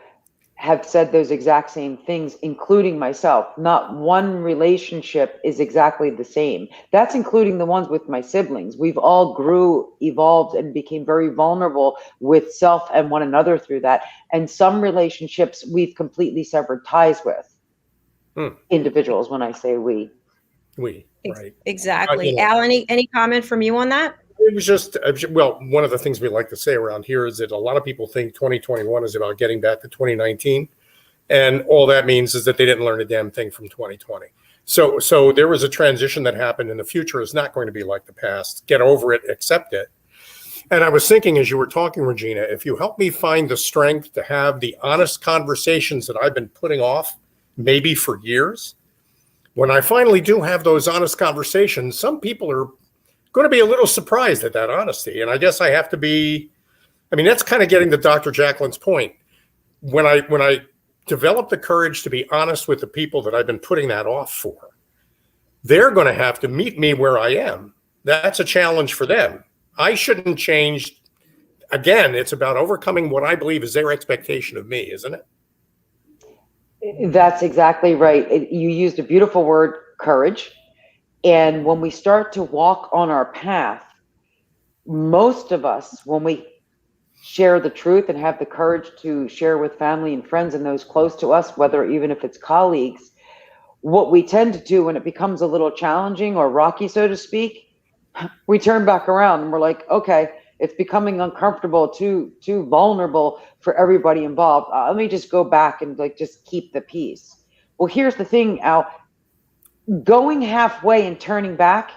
have said those exact same things, including myself. Not one relationship is exactly the same. That's including the ones with my siblings. We've all grew, evolved, and became very vulnerable with self and one another through that. And some relationships we've completely severed ties with. Individuals, when I say we. We, right. Exactly. Al, any comment from you on that? It was just, well, one of the things we like to say around here is that a lot of people think 2021 is about getting back to 2019. And all that means is that they didn't learn a damn thing from 2020. So there was a transition that happened, and the future is not going to be like the past. Get over it, accept it. And I was thinking as you were talking, Regina, if you help me find the strength to have the honest conversations that I've been putting off maybe for years, when I finally do have those honest conversations, some people are going to be a little surprised at that honesty. And I guess I have to be, that's kind of getting to Dr. Jacqueline's point. When I develop the courage to be honest with the people that I've been putting that off for, they're going to have to meet me where I am. That's a challenge for them. I shouldn't change. Again, it's about overcoming what I believe is their expectation of me, isn't it? That's exactly right. You used a beautiful word, courage. And when we start to walk on our path, most of us, when we share the truth and have the courage to share with family and friends and those close to us, whether even if it's colleagues, what we tend to do when it becomes a little challenging or rocky, so to speak, we turn back around and we're like, okay, it's becoming uncomfortable, too vulnerable for everybody involved. Let me just go back and just keep the peace. Well, here's the thing, Al. Going halfway and turning back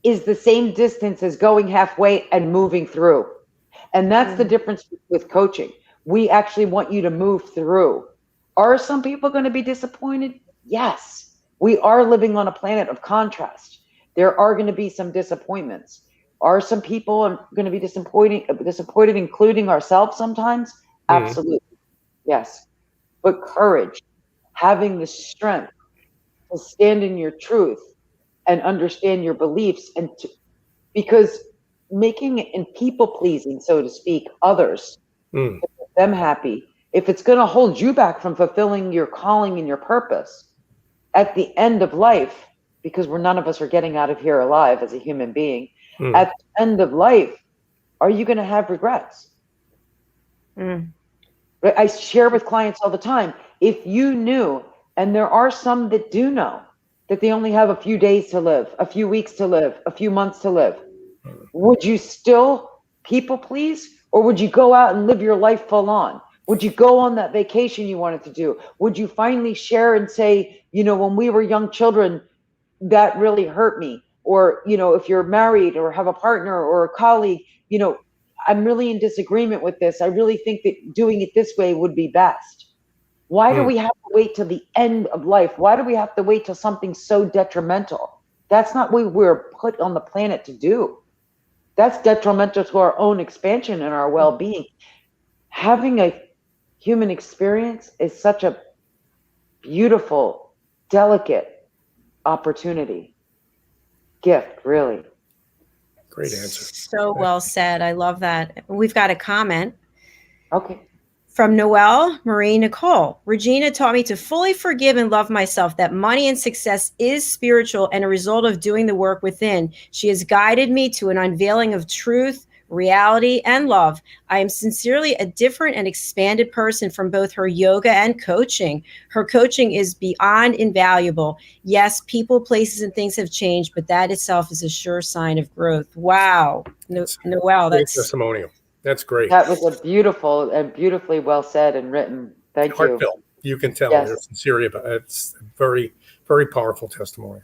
is the same distance as going halfway and moving through. And that's the difference with coaching. We actually want you to move through. Are some people going to be disappointed? Yes. We are living on a planet of contrast. There are going to be some disappointments. Are some people going to be disappointed, including ourselves sometimes? Absolutely. Yes. But courage, having the strength to stand in your truth and understand your beliefs, because making and people pleasing, so to speak, others, to make them happy, if it's going to hold you back from fulfilling your calling and your purpose at the end of life, because none of us are getting out of here alive as a human being, at the end of life, are you going to have regrets? I share with clients all the time, if you knew, and there are some that do know, that they only have a few days to live, a few weeks to live, a few months to live, would you still people please? Or would you go out and live your life full on? Would you go on that vacation you wanted to do? Would you finally share and say, when we were young children, that really hurt me? Or, if you're married or have a partner or a colleague, I'm really in disagreement with this. I really think that doing it this way would be best. Why do we have to wait till the end of life? Why do we have to wait till something so detrimental? That's not what we're put on the planet to do. That's detrimental to our own expansion and our well-being. Having a human experience is such a beautiful, delicate opportunity. Gift, really. Great answer. So well said. I love that. We've got a comment. Okay. From Noelle Marie Nicole. Regina taught me to fully forgive and love myself, that money and success is spiritual and a result of doing the work within. She has guided me to an unveiling of truth, reality, and love. I am sincerely a different and expanded person from both her yoga and coaching. Her coaching is beyond invaluable. Yes, people, places, and things have changed, but that itself is a sure sign of growth. Wow. Noelle, Great that's testimonial. That's great. That was a beautiful and beautifully well said and written. Thank you. Heartfelt. You can tell Yes. they're sincere about it. It's a very, very powerful testimony.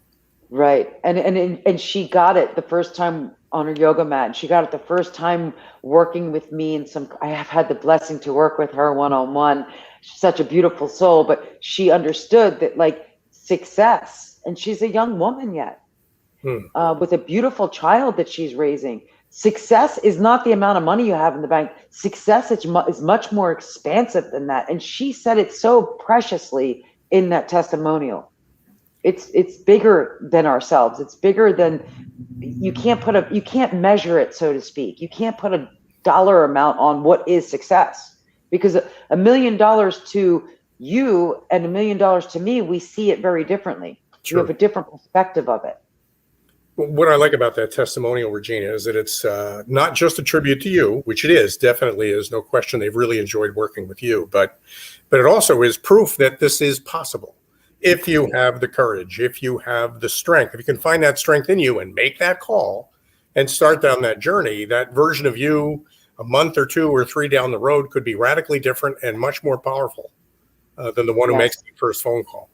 Right. And she got it the first time on her yoga mat. She got it the first time working with me, and I have had the blessing to work with her one-on-one. She's such a beautiful soul, but she understood that, like, success, and she's a young woman yet, with a beautiful child that she's raising. Success is not the amount of money you have in the bank. Success is much more expansive than that. And she said it so preciously in that testimonial. It's bigger than ourselves. It's bigger than, you can't measure it, so to speak. You can't put a dollar amount on what is success, because $1 million to you and $1 million to me, we see it very differently. True. We have a different perspective of it. What I like about that testimonial, Regina, is that it's not just a tribute to you, which it is, definitely is, no question. They've really enjoyed working with you, but it also is proof that this is possible. If you have the courage, if you have the strength, if you can find that strength in you and make that call and start down that journey, that version of you a month or 2 or 3 down the road could be radically different and much more powerful than the one who makes the first phone call.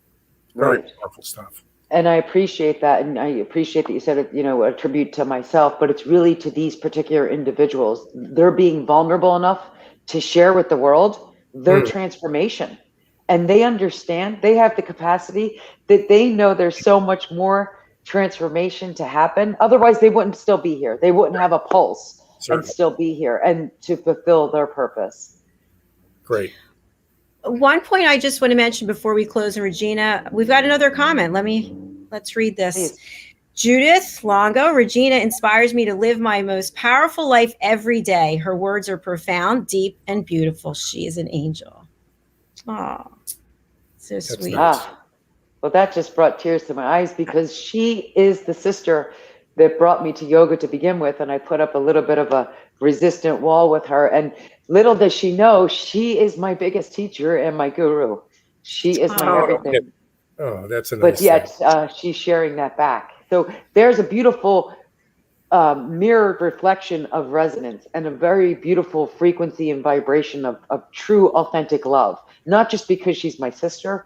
Very powerful stuff. And I appreciate that. And I appreciate that you said it, a tribute to myself, but it's really to these particular individuals. They're being vulnerable enough to share with the world their transformation. And they understand, they have the capacity that they know there's so much more transformation to happen. Otherwise, they wouldn't still be here. They wouldn't have a pulse and still be here and to fulfill their purpose. Great. One point I just want to mention before we close, and Regina, we've got another comment. Let's read this. Please. Judith Longo, Regina inspires me to live my most powerful life every day. Her words are profound, deep, and beautiful. She is an angel. Oh, so sweet. Nice. Well, that just brought tears to my eyes, because she is the sister that brought me to yoga to begin with. And I put up a little bit of a resistant wall with her. And little does she know, she is my biggest teacher and my guru. She is my everything. Oh, that's a nice But yet she's sharing that back. So there's a beautiful mirrored reflection of resonance and a very beautiful frequency and vibration of true, authentic love. Not just because she's my sister,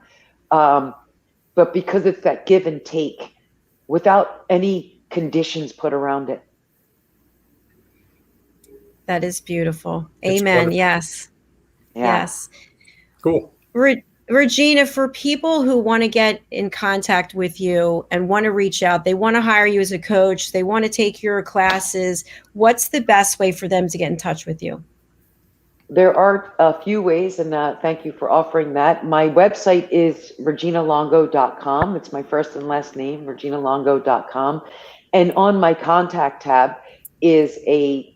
but because it's that give and take without any conditions put around it. That is beautiful. Amen. Wonderful. Yes. Yeah. Yes. Cool. Regina, for people who want to get in contact with you and want to reach out, they want to hire you as a coach, they want to take your classes, what's the best way for them to get in touch with you? There are a few ways, and thank you for offering that. My website is reginalongo.com. It's my first and last name, reginalongo.com. And on my contact tab is a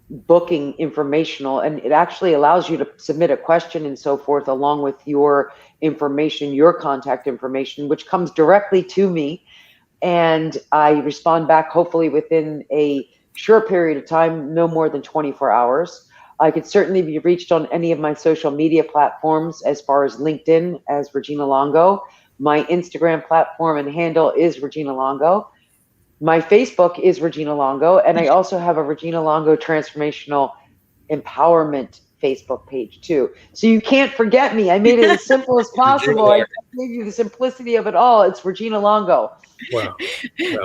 booking informational, and it actually allows you to submit a question and so forth along with your information, your contact information, which comes directly to me. And I respond back hopefully within a short period of time, no more than 24 hours. I could certainly be reached on any of my social media platforms, as far as LinkedIn as Regina Longo. My Instagram platform and handle is Regina Longo. My Facebook is Regina Longo, and I also have a Regina Longo Transformational Empowerment Facebook page too. So you can't forget me. I made it as simple as possible. I gave you the simplicity of it all. It's Regina Longo. Wow.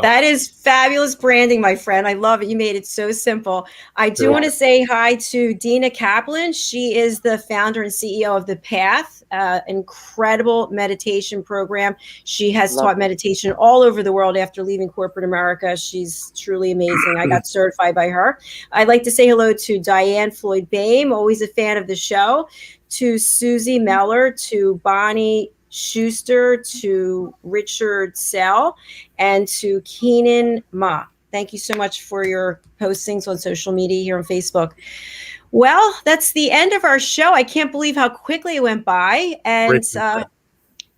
That is fabulous branding, my friend. I love it. You made it so simple. I do want to say hi to Dina Kaplan. She is the founder and CEO of The Path, incredible meditation program. She has taught meditation all over the world after leaving corporate America. She's truly amazing. I got certified by her. I'd like to say hello to Diane Floyd Boehm, always a fan of the show, to Susie Meller, to Bonnie Schuster, to Richard Sell, and to Keenan Ma. Thank you so much for your postings on social media here on Facebook. Well, that's the end of our show. I can't believe how quickly it went by. And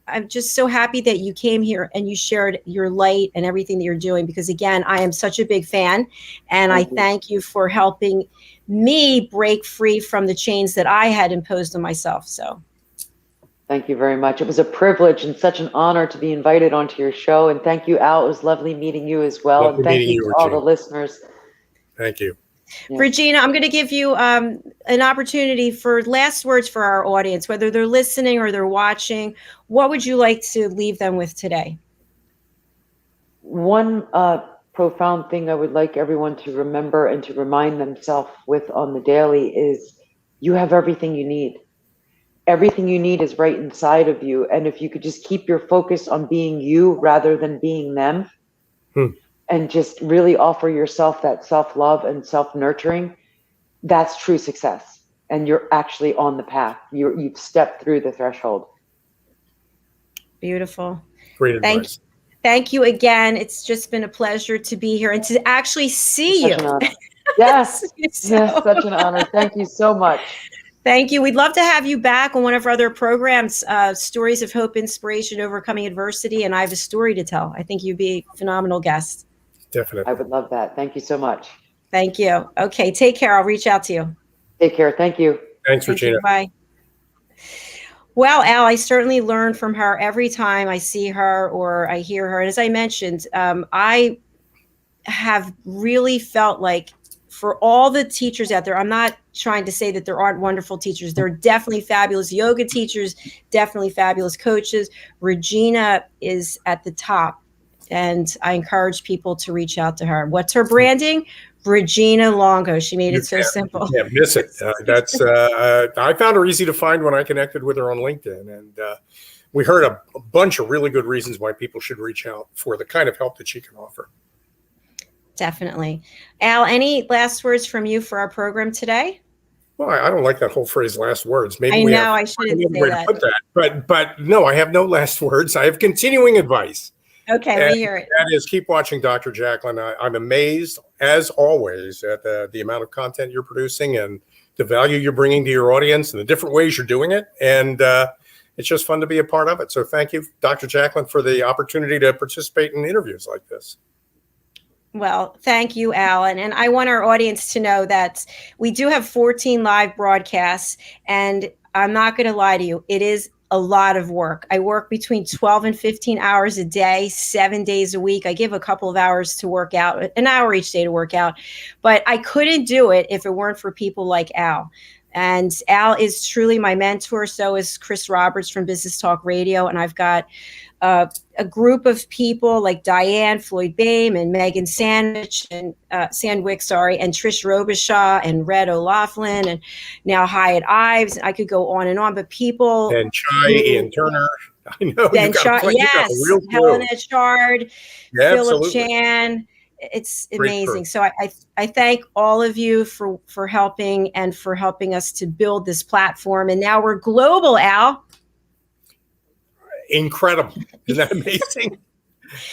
I'm just so happy that you came here and you shared your light and everything that you're doing, because again, I am such a big fan, and I thank you for helping me break free from the chains that I had imposed on myself. So thank you very much. It was a privilege and such an honor to be invited onto your show. And thank you, Al. It was lovely meeting you as well. Lovely And thank meeting you you, to all Regina. the listeners. Thank you. Yeah. Regina, I'm going to give you an opportunity for last words for our audience, whether they're listening or they're watching. What would you like to leave them with today? One profound thing I would like everyone to remember and to remind themselves with on the daily is you have everything you need. Everything you need is right inside of you. And if you could just keep your focus on being you rather than being them, and just really offer yourself that self-love and self-nurturing, that's true success. And you're actually on the path. You've stepped through the threshold. Beautiful. Great advice. Thank you again. It's just been a pleasure to be here and to actually see you. Such an honor. Yes, yes, such an honor. Thank you so much. Thank you. We'd love to have you back on one of our other programs, Stories of Hope, Inspiration, Overcoming Adversity, and I have a story to tell. I think you'd be a phenomenal guest. Definitely. I would love that. Thank you so much. Thank you. Okay, take care. I'll reach out to you. Take care. Thank you. Thanks, Regina. Bye. Well, Al, I certainly learn from her every time I see her or I hear her. And as I mentioned, I have really felt like for all the teachers out there, I'm not trying to say that there aren't wonderful teachers. There are definitely fabulous yoga teachers, definitely fabulous coaches. Regina is at the top, and I encourage people to reach out to her. What's her branding? Regina Longo. She made it so simple. You can't miss it. I found her easy to find when I connected with her on LinkedIn. And we heard a bunch of really good reasons why people should reach out for the kind of help that she can offer. Definitely. Al, any last words from you for our program today? Well, I don't like that whole phrase, last words. Maybe I shouldn't say that. Put that. But no, I have no last words. I have continuing advice. Okay, we hear it. That is, keep watching Dr. Jacqueline. I'm amazed, as always, at the amount of content you're producing and the value you're bringing to your audience and the different ways you're doing it. And it's just fun to be a part of it. So thank you, Dr. Jacqueline, for the opportunity to participate in interviews like this. Well, thank you, Alan. And I want our audience to know that we do have 14 live broadcasts. And I'm not going to lie to you, it is a lot of work. I work between 12 and 15 hours a day, 7 days a week. I give a couple of hours to work out, an hour each day to work out. But I couldn't do it if it weren't for people like Al. And Al is truly my mentor. So is Chris Roberts from Business Talk Radio. And I've got a group of people like Diane Floyd Bame and Megan Sandwich and Sandwick, and Trish Robichaud and Red O'Laughlin and now Hyatt Ives. I could go on and on, but people and Ian Turner. I know. Ben Chard, yes, Helena Chard, Philip Chan. It's amazing. So I thank all of you for helping and for helping us to build this platform. And now we're global, Al. Incredible. Isn't that amazing?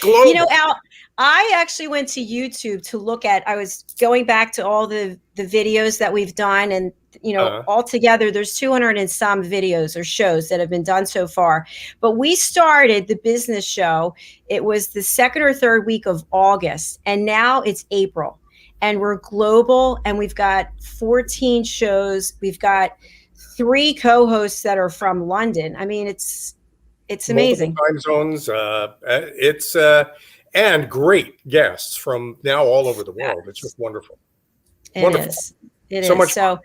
Global. You know, Al, I actually went to YouTube to look at, I was going back to all the videos that we've done. And, you know, altogether, there's 200 and some videos or shows that have been done so far. But we started the business show. It was the second or third week of August. And now it's April. And we're global. And we've got 14 shows. We've got 3 co-hosts that are from London. I mean, it's amazing. Multiple time zones. And great guests from now all over the world. It's just wonderful. It is. So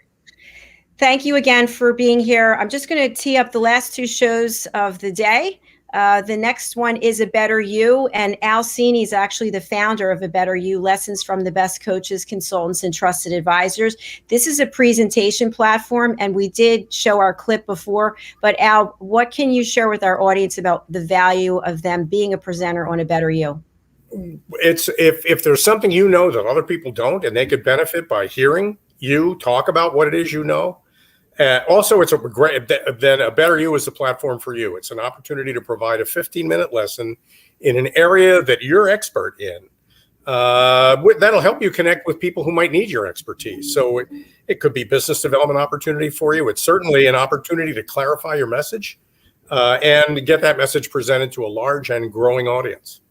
thank you again for being here. I'm just going to tee up the last 2 shows of the day. The next one is A Better You, and Al Cini is actually the founder of A Better You, Lessons from the Best Coaches, Consultants, and Trusted Advisors. This is a presentation platform, and we did show our clip before, but Al, what can you share with our audience about the value of them being a presenter on A Better You? It's if there's something you know that other people don't, and they could benefit by hearing you talk about what it is you know. Also, it's then A Better You is the platform for you. It's an opportunity to provide a 15-minute lesson in an area that you're expert in. That'll help you connect with people who might need your expertise. So it could be business development opportunity for you. It's certainly an opportunity to clarify your message and get that message presented to a large and growing audience.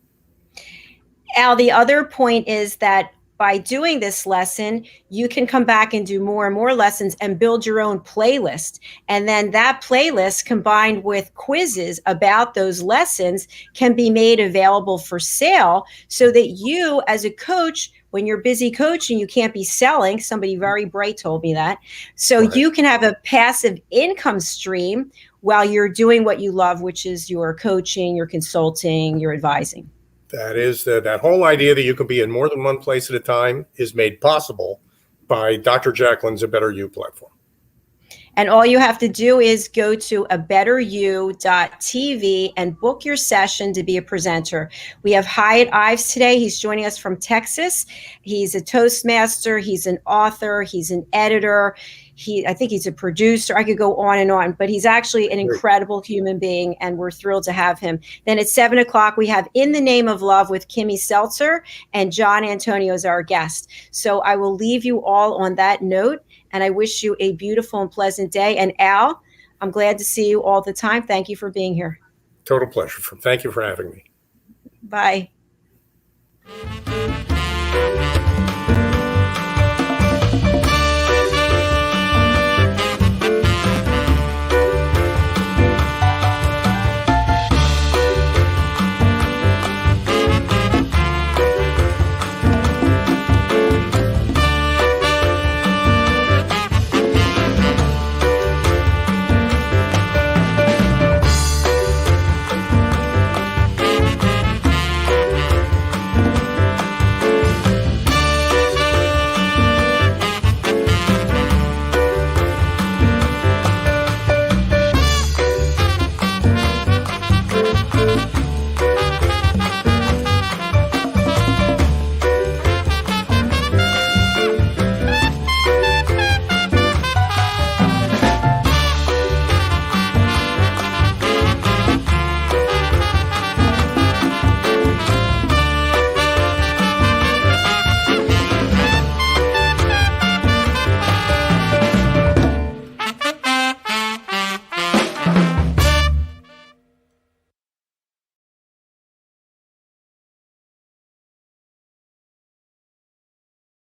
Al, the other point is that by doing this lesson, you can come back and do more and more lessons and build your own playlist. And then that playlist combined with quizzes about those lessons can be made available for sale so that you as a coach, when you're busy coaching, you can't be selling. Somebody very bright told me that. So you can have a passive income stream while you're doing what you love, which is your coaching, your consulting, your advising. That is that whole idea that you can be in more than one place at a time is made possible by Dr. Jacqueline's A Better You platform. And all you have to do is go to abetteryou.tv and book your session to be a presenter. We have Hyatt Ives today. He's joining us from Texas. He's a Toastmaster. He's an author. He's an editor. I think he's a producer. I could go on, but he's actually an incredible human being, and we're thrilled to have him. Then at 7:00, we have In the Name of Love with Kimmy Seltzer, and John Antonio is our guest. So I will leave you all on that note, and I wish you a beautiful and pleasant day. And Al, I'm glad to see you all the time. Thank you for being here. Total pleasure. Thank you for having me. Bye.